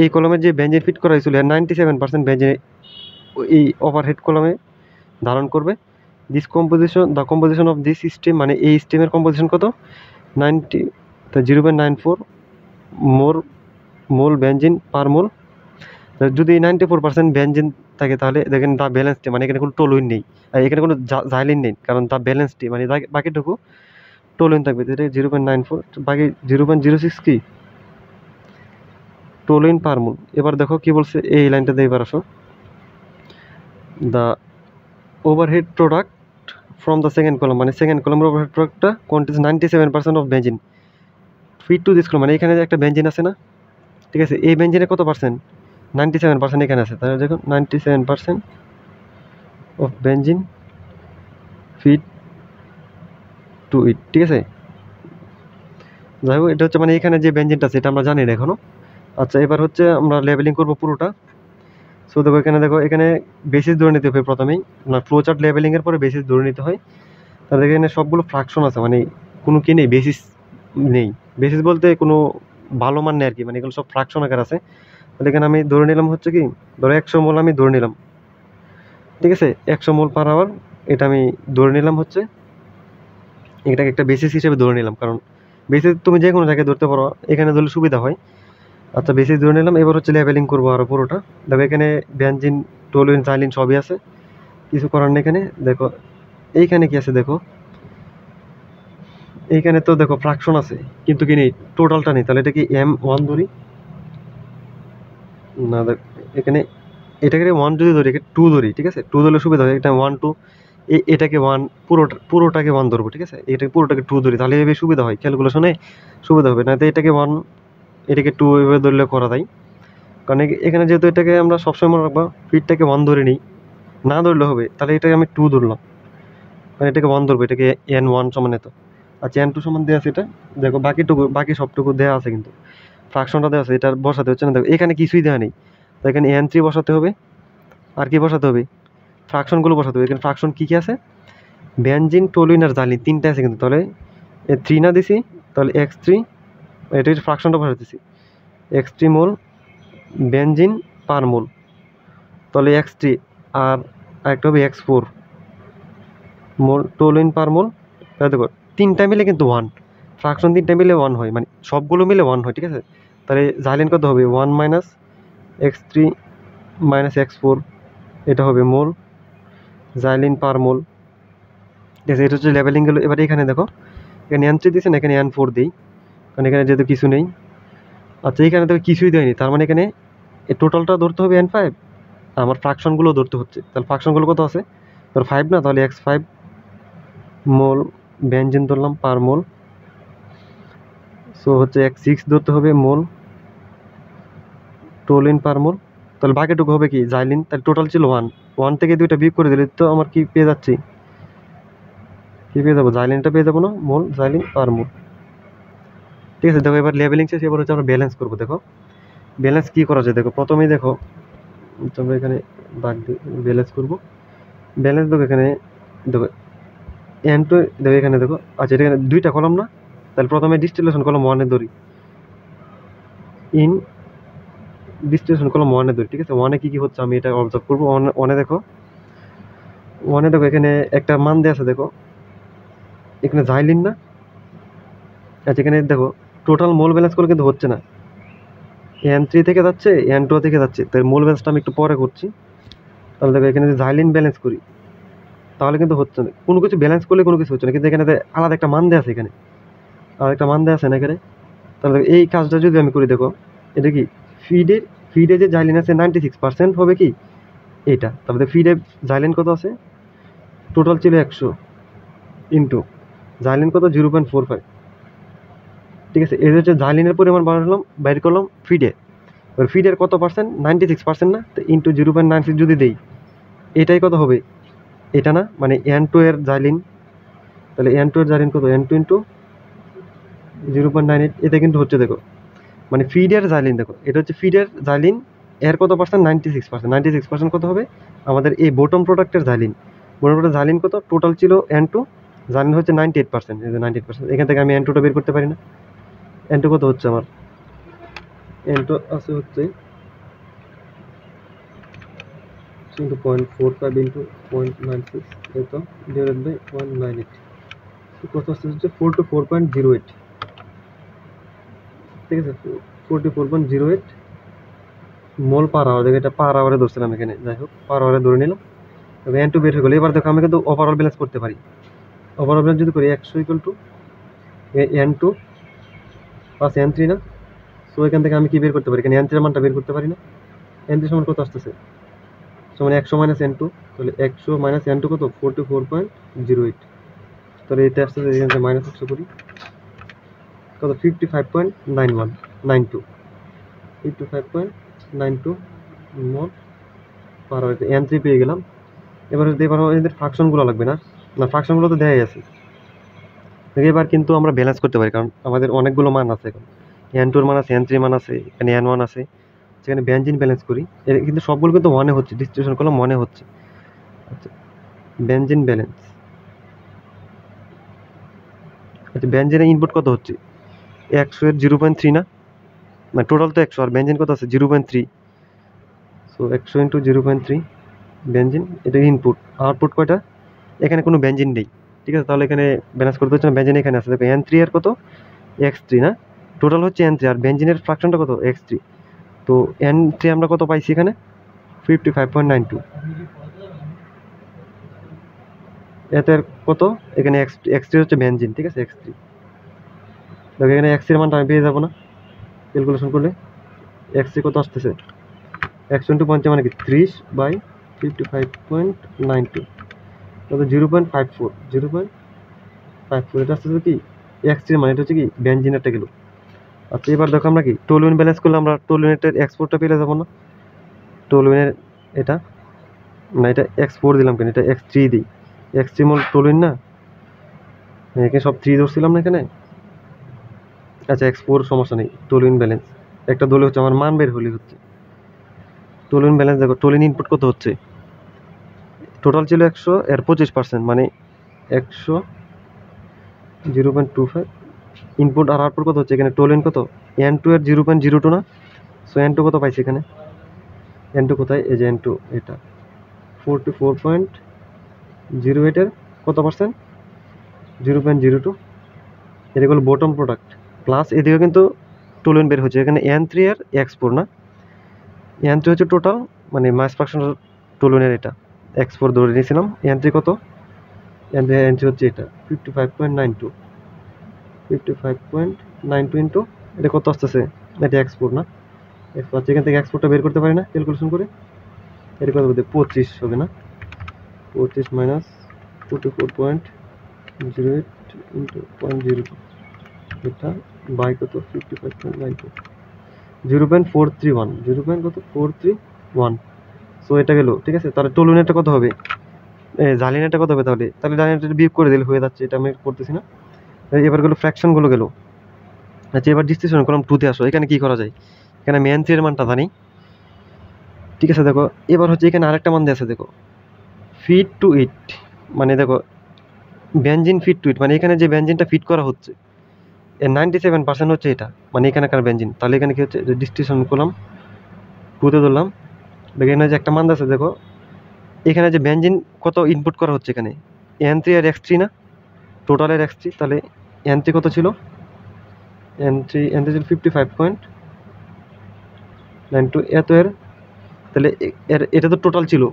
এই কলামের যে বেঞ্জিন ফিট করা হয়েছিল 97% বেঞ্জিন এই ওভারহেড কলামে ধারণ করবে। This composition, the composition of this stream, মানে এই স্ট্রিমের কম্পোজিশন কত 0.94 মোল বেঞ্জিন পার মোল। যদি 94% বেঞ্জিন থাকে, তাহলে দেখেন দ্য ব্যালেন্সটি, মানে এখানে কোনো টোলুইন নেই, আর এখানে কোনো জাইলিন নেই, কারণ দ্য ব্যালেন্সটি মানে বাকিটুকু টোলুইন থাকবে, এটা 0.94, বাকি 0.06 কি টোলুইন পার মোল। এবার দেখো কি বলছে এই লাইনটা দিয়ে, এবার আসো the overhead product from the second column, মানে সেকেন্ড কলামের ওভারহেড প্রোডাক্টটা contains 97% of benzene feed to this column, মানে এখানে একটা বেঞ্জিন আছে না, ঠিক আছে, এই বেঞ্জিনে কত পার্সেন্ট 97% এখানে আছে, তাহলে দেখুন 97% অফ বেঞ্জিন ফিড টু ইট। ঠিক আছে, যাই হোক, এটা হচ্ছে মানে এখানে যে বেঞ্জিনটা আছে এটা আমরা জানি না এখনো। আচ্ছা, এবার হচ্ছে আমরা লেবেলিং করবো পুরোটা। সো দেখো এখানে বেসিস ধরে নিতে হবে প্রথমেই, ফ্লো চার্ট লেবেলিংয়ের পরে বেসিস ধরে নিতে হয়। তাহলে এখানে সবগুলো ফ্রাকশন আছে, মানে কোনো কি নেই বেসিস নেই, বেসিস বলতে কোনো ভালো মান নেই আর কি, মানে এগুলো সব ফ্রাকশন আকার আছে। তাহলে এখানে আমি ধরে নিলাম হচ্ছে কি, ধরো 100 মোল আমি ধরে নিলাম। ঠিক আছে, 100 মোল পার আওয়ার এটা আমি ধরে নিলাম হচ্ছে, এটাকে একটা বেসিস হিসেবে ধরে নিলাম, কারণ বেসিস তুমি যে কোনো জায়গায় ধরতে পারো, এখানে ধরলে সুবিধা হয়। আচ্ছা বেসিক ধরে নিলাম, এবার হচ্ছে লেভেলিং করবো আরো পুরোটা। দেখো এখানে বেনজিন, টলুইন, জাইলিন সবই আছে, কিছু করার নেই এখানে। দেখো এইখানে কি আছে, দেখো এইখানে তো দেখো ফ্রাকশন আছে কিন্তু কি নেই, টোটালটা নেই। তাহলে এটা কি M1 ধরি না? এখানে এটাকে 1 যদি ধরি, এখানে 2 ধরি, ঠিক আছে? 2 ধরলে সুবিধা হয়, এটা 1 2, এটাকে 1, পুরোটাকে 1 ধরবো, ঠিক আছে? এটাকে পুরোটাকে 2 ধরি, তাহলে এভাবে সুবিধা হয়, ক্যালকুলেশনে সুবিধা হবে। না তো এটাকে 1, এটাকে 2 এভাবে ধরলে করা যায়। কারণ এখানে যেহেতু এটাকে আমরা সবসময় মনে রাখবো ফিটটাকে 1 ধরে নিই, না ধরলে হবে, তাহলে এটাকে আমি 2 ধরলাম, কারণ এটাকে 1 ধরবো, এটাকে N1 সমান এত। আচ্ছা N2 সমান দেওয়া আছে এটা, দেখো বাকি সবটুকু দেওয়া আছে, কিন্তু ফ্রাকশনটা দেওয়া আছে, এটা বসাতে হচ্ছে না। দেখো এখানে কিছুই দেওয়া নেই, তো এখানে N3 বসাতে হবে। আর কি বসাতে হবে? ফ্রাকশনগুলো বসাতে হবে। এখানে ফ্রাকশন কি কি আছে? বেনজিন, টলুইন আর জাইলিন তিনটা আছে কিন্তু, তাহলে 3 না দিছি, তাহলে X3, এটা হচ্ছে ফ্রাকশনটা বসাতেছি, X3 মোল বেনজিন পার মোল, তাহলে X3। আর একটা হবে X4 মোল টলুইন পার মোল। তাহলে দেখো তিনটা মিলে কিন্তু 1, ফ্রাকশন তিনটা মিলে 1 হয়, মানে সবগুলো মিলে 1 হয়, ঠিক আছে? তাহলে জাইলিন কত হবে? 1 মাইনাস X3 মাইনাস X4, এটা হবে মোল জাইলিন পার মোল, ঠিক আছে? এটা হচ্ছে লেভেলিং গেল। এবার এখানে দেখো এখানে N3 দিয়েছে না, এখানে N4 দিই, কারণ এখানে যেহেতু কিছু নেই। আচ্ছা এখানে তো কিছুই দেয়নি, তার মানে এখানে এই টোটালটা ধরতে হবে N5, আমার ফ্রাকশনগুলো ধরতে হচ্ছে। তাহলে ফ্রাকশনগুলো কত আছে? ধর 5 না, তাহলে X5 মোল বেনজিন ধরলাম পার মোল, সো হচ্ছে X6 ধরতে হবে মোল টলুইন পার মোল। তাহলে বাকিটুকু হবে কি? জাইলিন। তাহলে টোটাল ছিল 1 থেকে 2টা বিয়োগ করে দিলে তো আমার কি পেয়ে যাচ্ছি? কি পেয়ে যাবো? জাইলিনটা পেয়ে যাবো না, মোল জাইলিন পার মোল, ঠিক আছে? দেখো এবার লেভেলিং শেষ, এবার হচ্ছে আমরা ব্যালেন্স করবো। দেখো ব্যালেন্স কি করা যায়, দেখো প্রথমেই দেখো আমরা এখানে দাগ দিয়ে ব্যালেন্স করবো। ব্যালেন্স দেখো এখানে, দেখো N2, দেখো এখানে দেখো, আচ্ছা এখানে 2টা কলাম না, তাহলে প্রথমে ডিস্টিলেশন কলাম 1 ধরি, ইন ডিস্টিলেশন কলাম 1 ধরি, ঠিক আছে? 1 কি কি হচ্ছে আমি এটা অবজার্ভ করবো। 1 দেখো, 1 দেখো এখানে একটা মান দেওয়া আছে, দেখো এখানে জাইলিন না। আচ্ছা এখানে দেখো টোটাল মোল ব্যালেন্স করে কিন্তু হচ্ছে না, N3 থেকে যাচ্ছে, N2 থেকে যাচ্ছে, তাই মোল ব্যালেন্সটা আমি একটু পরে করছি। তাহলে দেখো এখানে যদি জাইলিন ব্যালেন্স করি তাহলে কিন্তু হচ্ছে না, কোনো কিছু ব্যালেন্স করলে কোনো কিছু হচ্ছে না, কিন্তু এখানে আলাদা একটা মান দেওয়া আছে, এখানে আলাদা একটা মান দেওয়া আছে না এখানে। তাহলে এই কাজটা যদি আমি করি, দেখো এটা কি ফিডে, ফিডে যে জাইলিন আছে 96% হবে কি এইটা। তারপরে ফিডে জাইলিন কত আছে? টোটাল ছিল 100 ইন্টু জাইলিন কত? 0.45, ঠিক আছে? এর হচ্ছে জাইলিনের পরিমাণ বানালাম, বাইর করলাম ফিডে। এবার ফিডের কত পার্সেন্ট? 96% না, তো ইন্টু 0.96 যদি দেই, এটাই কত হবে? এটা না, মানে N2 এর জাইলিন, তাহলে N2 এর জাইলিন কত? N2 ইন্টু 0.98, এটা কিন্তু হচ্ছে দেখো মানে ফিডের জাইলিন, দেখো এটা হচ্ছে ফিডের জাইলিন, এর কত পার্সেন্ট? 96%। 96% কত হবে? আমাদের এই বটম প্রোডাক্টের জাইলিন, বটম প্রোডাক্টের জাইলিন কত? টোটাল ছিল N2, জাইলিন হচ্ছে 98%, এই যে 98%, এখান থেকে আমি N2টা বের করতে পারি না। N2 কত হচ্ছে আমার? N2 আছে হচ্ছে ইন্টু 0.45 ইন্টু 0.96, এই তো ডিভাইড বাই 0.98, কত আসছে? হচ্ছে 44.08, ঠিক আছে? 44.08 মোল পার আওয়ার। দেখো এটা পার আওয়ারে ধরছিলাম এখানে, যাই হোক পার আওয়ারে ধরে নিলাম। তবে N2 বের হয়ে গেলো। এবার দেখো আমি কিন্তু ওভারঅল ব্যালেন্স করতে পারি। ওভারঅল ব্যালেন্স যদি করি 100 equal to N2 plus N3 না, সো এখান থেকে আমি কি বের করতে পারি? এখানে N3 এর মানটা বের করতে পারি না। N3 সমান কত আসতেছে? সমান 100 মাইনাস N2, তাহলে 100 মাইনাস N2 কত? 44.08, তাহলে এটা আসতেছে এখান থেকে মাইনাস 100 করি কত? 55.92 55.92 মোল পার আওয়ার, N3 পেয়ে গেলাম। এবার এদের ফাংশনগুলো লাগবে না, না ফাংশনগুলো তো দেয়াই আছে। এবার কিন্তু আমরা ব্যালেন্স করতে পারি, কারণ আমাদের অনেকগুলো মান আছে। এখন N2 এর মান আছে, N3 মান আছে, এখানে N1 আছে, সেখানে বেনজিন ব্যালেন্স করি, এর কিন্তু সবগুলো কিন্তু মনে হচ্ছে, ডিস্ট্রিবিউশন করলাম মনে হচ্ছে। আচ্ছা বেনজিন ব্যালেন্স, আচ্ছা বেনজিনের ইনপুট কত হচ্ছে? 100 এর 0.3 না, মানে টোটাল তো 100, আর বেনজিন কত আছে? 0.3, সো 100 ইন্টু 0.3 বেনজিন, এটা ইনপুট। আউটপুট কয়টা? এখানে কোনো বেনজিন নেই, ঠিক আছে? তাহলে এখানে ব্যালেন্স করতে হচ্ছে না, বেনজিন এখানে আছে। দেখো N3 এর কত? X3 না, টোটাল হচ্ছে N3 আর বেঞ্জিনের ফ্র্যাকশনটা কত x3। তো N3 আমরা কত পাইছি এখানে 55.92। এতে কত এখানে x3 হচ্ছে বেঞ্জিন, ঠিক আছে x3। দেখো এখানে x এর মানটা আমি পেয়ে যাবো না ক্যালকুলেশন করলে। x3 কত আসতেছে x20 মানে কি 30/55.92, কত 0.54 0.54। এটা আসতেছে কি x3 মানে এটা হচ্ছে কি বেঞ্জিনেরটা গেল। আচ্ছা এবার দেখো আমরা কি টলুইন ব্যালেন্স করলে আমরা টলুইনের এক্সপোর্টটা পেলে যাবো না। টলুইনের এটা না, এটা x4 দিলাম কেন, এটা x3 দিই। x3 মূল টলুইন না, এখানে সব 3 ধরছিলাম না এখানে। আচ্ছা x4 সমস্যা নেই, টলুইন ব্যালেন্স একটা দলে হচ্ছে আমার মান বের হলে হচ্ছে। টলুইন ব্যালেন্স দেখো, টলুইন ইনপুট কত হচ্ছে, টোটাল ছিল 100 এর 25% মানে 100 0.25 ইনপুট আর আউটপুট কত হচ্ছে এখানে টলুইন কত N2 এর 0.02 না। সো N2 কত পাইছি এখানে, N2 কোথায়, এই যে N2 এটা 44.08 এর কত পার্সেন্ট 0.02। এটা হলো বটম প্রোডাক্ট প্লাস এদিকে কিন্তু টলুইন বের হচ্ছে এখানে N3 এর x4 না। N3 হচ্ছে টোটাল মানে মাস ফ্র্যাকশন টলুইনের, এটা x4 ধরে নিয়েছিলাম। N3 কত, N3 হচ্ছে এটা 55.92 ইন্টু এটা কত আসতেছে, এটা x4 না, x4 এখান থেকে x4টা বের করতে পারি না ক্যালকুলেশন করে। এটা কত বলতে 25 হবে না, 25 মাইনাস 44.08 ইন্টু 0.02, এটা বাই কত 55.92 0.431 কত 431। সো এটা গেল, ঠিক আছে। তাহলে টলুইনেরটা কত হবে, জালিনেরটা কত হবে, তাহলে জালিনেরটা বিয়োগ করে দিলে হয়ে যাচ্ছে, এটা আমি করতেছি না। এবার গেলো ফ্র্যাকশনগুলো গেল। আচ্ছা এবার ডিস্ট্রিবিউশন কলাম 2 তে আসো, এখানে কি করা যায়, এখানে আমি N3 এর মানটা জানি, ঠিক আছে। দেখো এবার হচ্ছে এখানে আরেকটা মান দিয়ে আছে, দেখো ফিট টু ইট মানে দেখো বেঞ্জিন ফিট টু ইট মানে এখানে যে বেঞ্জিনটা ফিট করা হচ্ছে এর 97% হচ্ছে এটা, মানে এখানকার বেঞ্জিন। তাহলে এখানে কি হচ্ছে ডিস্ট্রিবিউশন করলাম 2 তে ধরলাম। দেখো এখানে যে একটা মান আছে, দেখো এখানে যে বেঞ্জিন কত ইনপুট করা হচ্ছে এখানে N3 আর x3 না, টোটালের x3। তাহলে N3 কত ছিল, N3 ছিল 55.92 এত এর, তাহলে এটা তো টোটাল ছিল,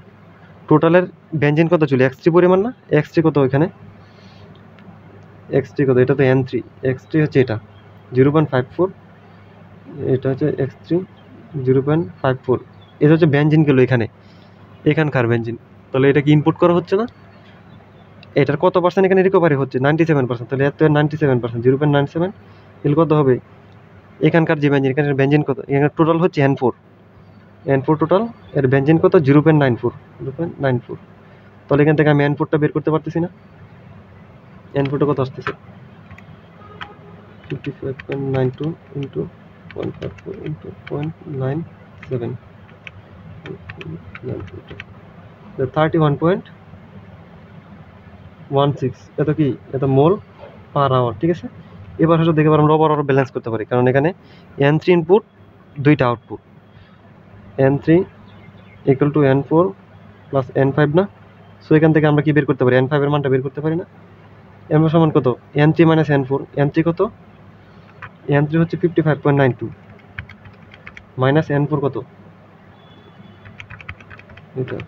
টোটালের বেঞ্জিন কত ছিল x3 পরিমাণ না, x3 কত এখানে x3 কত, এটা তো N3, x3 হচ্ছে এটা 0.54, এটা হচ্ছে x3 0.54। এটা হচ্ছে বেঞ্জিন গেল এখানকার বেঞ্জিন। তাহলে এটা কি ইনপুট করা হচ্ছে না, এটার কত পার্সেন্ট এখানে রিকভারি হচ্ছে 97%। তাহলে এত 97% 0.97 এর কত হবে এখানকার যে বেঞ্জিন, এখানে বেঞ্জিন কত, এখানে টোটাল হচ্ছে N4 টোটাল, এর বেঞ্জিন কত 0.94। তাহলে এখান থেকে আমি N4টা বের করতে পারতেছি না, N4টা কত আসতেছে 55.92 ইন্টু 0.54 ইন্টু 0.97 31.16, এত কি এত মোল পার আওয়ার, ঠিক আছে। এবার হয়তো দেখে আমরা ওভারঅল ব্যালেন্স করতে পারি, কারণ এখানে N3 ইনপুট 2টা output, N3 equal to N4 plus N5 না। সো এখান থেকে আমরা কি বের করতে পারি, N5 এর মানটা বের করতে পারি না। N সমান কত N3 মাইনাস N4, N3 কত, N3 হচ্ছে 55.92 মাইনাস N4 কত, এটা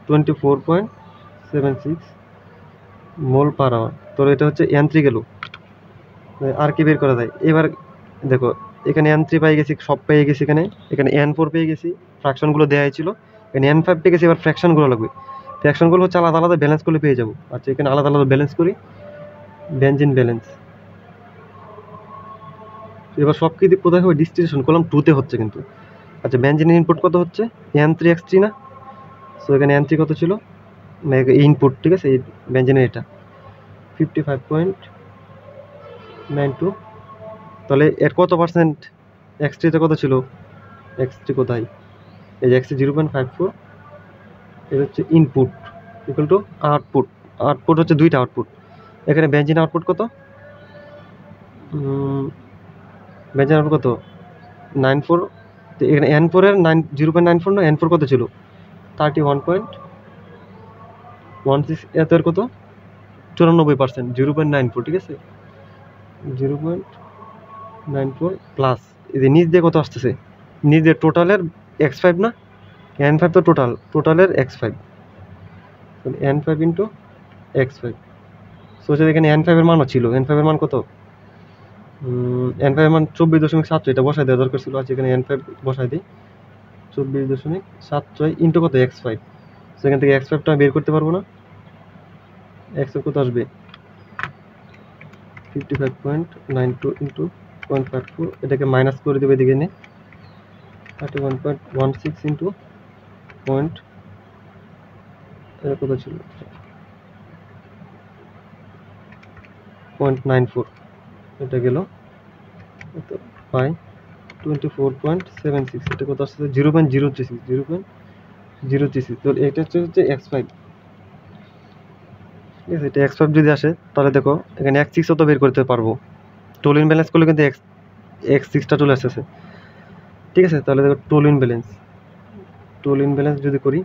24.76 মোল পার আওয়ার। তো এটা হচ্ছে N3 গেল। আর কি বের করা যায় এবার, দেখো এখানে N3 পেয়ে গেছি, সব পেয়ে গেছি, এখানে N4 পেয়ে গেছি, ফ্র্যাকশনগুলো দেওয়া ছিল, এখানে N5 পেয়ে গেছি। এবার ফ্র্যাকশনগুলো লাগবে, ফ্র্যাকশনগুলো হচ্ছে আলাদা আলাদা ব্যালেন্স করলে পেয়ে যাবো। আচ্ছা এখানে আলাদা আলাদা ব্যালেন্স করি, বেঞ্জিন ব্যালেন্স। এবার সব কিছু কোথায় হবে, ডিস্ট্রিবিউশন কলাম 2 তে হচ্ছে কিন্তু। আচ্ছা বেঞ্জিনের ইনপুট কত হচ্ছে N3 x3 না। সো এখানে N3 কত ছিল ইনপুট, ঠিক আছে, এই বেঞ্জিনের এটা 55.92। তাহলে এর কত পার্সেন্ট x3 তে কত ছিল, x3 কোথায়, এই যে x3 0.54, এটা হচ্ছে ইনপুট ইকুয়াল টু আউটপুট হচ্ছে 2টা আউটপুট। এখানে বেঞ্জিন আউটপুট কত, বেঞ্জিন আউটপুট কত 94। তো এখানে N4 এর 0.94 না, N4 কত ছিল 31.16, এত এর কত 94%, 0.94, ঠিক আছে 0. 94 প্লাস এই যে নিচ দিয়ে কত আসতেছে, নিচ দিয়ে টোটালের x5 না, n5 তো টোটালের x5, n5 into x5। So এখানে n5 এর মানও ছিল, n5 এর মান কত, n5 এর মান 24.76, এটা বসাই দেওয়া দরকার ছিল। আচ্ছা এখানে n5 বসাই দিই, 24.76 ইন্টু কত x5। সেখান থেকে x5টা বের করতে পারবো না, x5 কত আসবে 55.92 ইন্টু 0.54, এটাকে মাইনাস করে দেবো এদিকে এনে 31.16 ইন্টু পয়েন্ট, এটা কত ছিল 0.94, এটা গেল বাই 24.76, এটা কত আসছে 0.036, তো এটা হচ্ছে x5। ঠিক আছে, এটা x5 যদি আসে তাহলে দেখো এখানে x6 তো বের করতে পারবো, টোলিন ব্যালেন্স করলে কিন্তু x6টা চলে আসতেছে। ঠিক আছে, তাহলে দেখো টোলিন ব্যালেন্স যদি করি,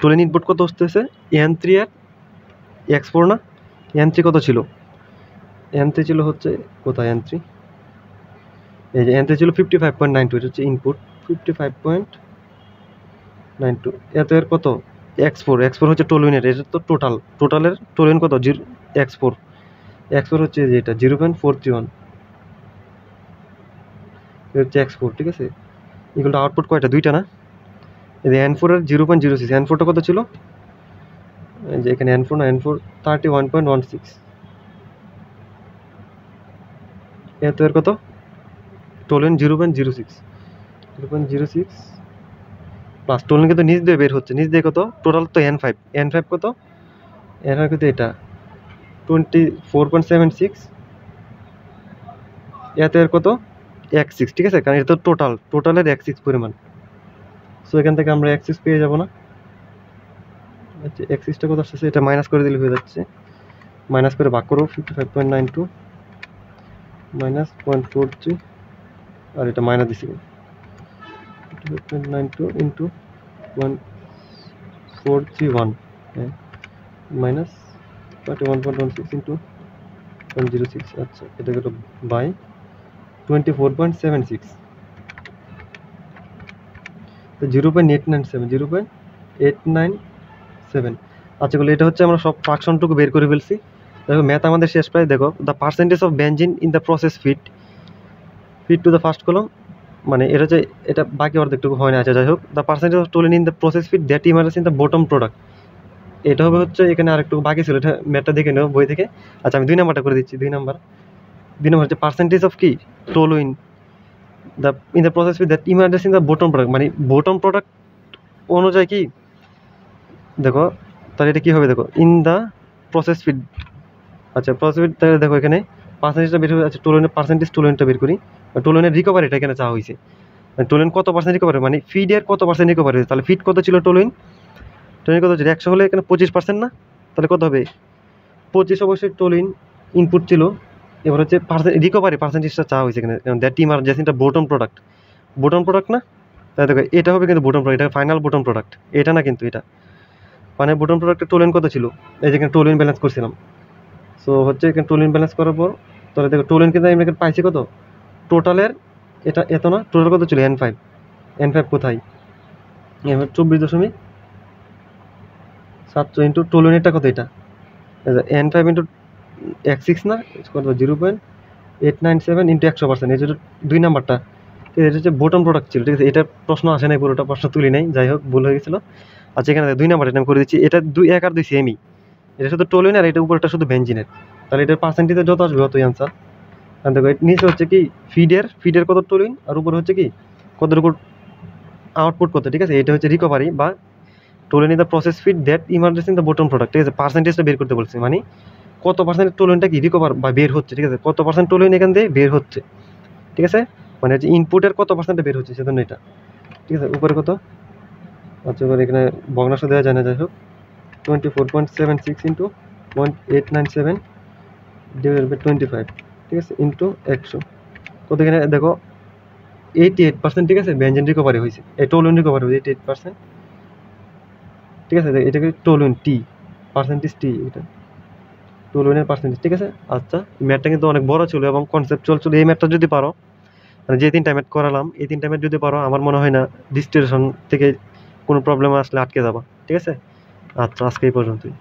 টোলিন ইনপুট কত আসতেছে n3 আর x4 না, n3 কত ছিল, n3 ছিল হচ্ছে কোথায় n3, এই যে n3 ছিল 55.92, এটা হচ্ছে ইনপুট 55.92, এত এর কত x4 হচ্ছে টোলিনের, এটা তো টোটালের টোলিন কত x4 হচ্ছে যে এটা 0.431, এটা হচ্ছে x4। ঠিক আছে, এগুলো আউটপুট কয়টা, দুইটা না, এই যে n4 এর 0.06, n4টা কত ছিল, এই যে এখানে n4 না, n4 31.16, এত এর কত টোলেন 0.06 প্লাস টোলেন কিন্তু নিচ দিয়ে বের হচ্ছে, নিচ দিয়ে কত টোটাল তো n5 কত, n5 কিন্তু এটা 24.76, এত এর কত x6। ঠিক আছে, কারণ এটা তো টোটালের x6 পরিমাণ, সো এখান থেকে আমরা x6 পেয়ে যাব না। আচ্ছা x6টা কত আসছে, এটা মাইনাস করে দিলে হয়ে যাচ্ছে, মাইনাস করে ভাগ করো 55.92 মাইনাস 0.43, আর এটা মাইনাস দিছি 55.92 ইন্টু 1431 মাইনাস 31.16 ইন্টু 0.06, আচ্ছা এটা গেল বাই 24.76, তো 0.897। আচ্ছা বলে এটা হচ্ছে আমরা সব ফ্রাকশনটুকু বের করে ফেলছি। দেখো ম্যাথ আমাদের শেষ প্রায়, দেখো the percentage of benzene in the process fit to the first column, মানে এটা হচ্ছে এটা বাকি অর্ধেকটুকু হয় না। আচ্ছা যাই হোক, the percentage of toluene in the process fit that emerge in the bottom product, এটা হবে হচ্ছে এখানে আরেকটু বাকি ছিল, এটা ম্যাথটা দেখে নেব বই থেকে। আচ্ছা আমি 2 নাম্বারটা করে দিচ্ছি, 2 নাম্বার হচ্ছে পার্সেন্টেজ অফ কি toluene the in the process fit that emerges in the bottom product, মানে বটম প্রোডাক্ট অনুযায়ী কি, দেখো তাহলে এটা কী হবে, দেখো ইন দ্য প্রসেস ফিড। আচ্ছা প্রসেস ফিড, তাহলে দেখো এখানে পার্সেন্টেজটা বের হবে। আচ্ছা টোলেনের পার্সেন্টেজ, টোলেনটা বের করি, টোলেনের রিকভারিটা এখানে চাওয়া হয়েছে, টোলেন কত পার্সেন্ট রিকভারি, মানে ফিডের কত পার্সেন্ট রিকভারি হয়েছে, তাহলে ফিড কত ছিল টোলেন কত ছিল 100 হলে এখানে 25% না, তাহলে কত হবে 25 অবশ্যই টোলিন ইনপুট ছিল। এবার হচ্ছে রিকভারি পার্সেন্টেজটা চাওয়া হয়েছে এখানে, that team are just bottom product না, তাই দেখো এটা হবে কিন্তু বটম প্রোডাক্ট, এটা ফাইনাল বটম প্রোডাক্ট, এটা না কিন্তু এটা মানে বটম প্রোডাক্টের টোলেন কত ছিল, এই যে এখানে টোলেন ব্যালেন্স করছিলাম। সো হচ্ছে এখানে টোলেন ব্যালেন্স করার পর তাহলে দেখো টোলেন কিন্তু আমি এখানে পাইছি কত, টোটালের এটা এত না, টোটাল কত ছিল n5 কোথায় 24.7 ইন্টু টোলেনেরটা কত, এটা n5 ইন্টু x6 না কত 0.897 ইন্টু 100%, এই যে 2 নাম্বারটা, এটা হচ্ছে বটম প্রোডাক্ট ছিল। ঠিক আছে, এটা প্রশ্ন আসে নাই, পুরোটা প্রশ্ন তুলি নাই, যাই হোক ভুল হয়ে গেছিলো। আচ্ছা এখানে 2 নাম্বারটা আমি করে দিচ্ছি, এটা 1 আর 2 সেমই, এটা শুধু টোলিন আর এটা উপরটা শুধু বেঞ্জিনের, তাহলে এটার পার্সেন্টেজে যত আসবে অতই আনসার। কারণ দেখো নিচে হচ্ছে কি ফিডের কত টোলিন, আর উপরে হচ্ছে কি কতটুকু আউটপুট কত। ঠিক আছে, এটা হচ্ছে রিকভারি বা toluene in the process feed that emerges in the bottom product. ঠিক আছে, পার্সেন্টেজটা বের করতে বলছি, মানে কত পার্সেন্ট টোলিনটা কি রিকভার বা বের হচ্ছে। ঠিক আছে, কত পার্সেন্ট টোলিন এখান দিয়ে বের হচ্ছে। ঠিক আছে, মানে হচ্ছে ইনপুটের কত পার্সেন্টে বের হচ্ছে সেজন্য এটা। ঠিক আছে, উপরে কত, আচ্ছা এবার এখানে ভগ্নাংশ দেওয়া যায় না, যাই হোক 24.76 ইন্টু 0.897 ডিভাইডেড বাই 25, ঠিক আছে ইন্টু 100, কত এখানে দেখো 88%। ঠিক আছে, বেঞ্জিন রিকভারি হয়েছে, এই টোলুইন রিকভারি হয়েছে 88%। ঠিক আছে, এটাকে টোলুইন টি পার্সেন্টেজ টি, এটা টুলুইনের পার্সেন্টেজ, ঠিক আছে? আচ্ছা, ম্যাথটা কিন্তু অনেক বড় ছিল এবং কনসেপচুয়াল ছিল। এই ম্যাথটা যদি পারো, মানে যে ৩ টা ম্যাথ করালাম, এই ৩ টা ম্যাথ যদি পারো, আমার মনে হয় না ডিস্টিলেশন থেকে কোনো প্রবলেম আসলে আটকে যাবা। ঠিক আছে? আচ্ছা, আজকে এই পর্যন্তই।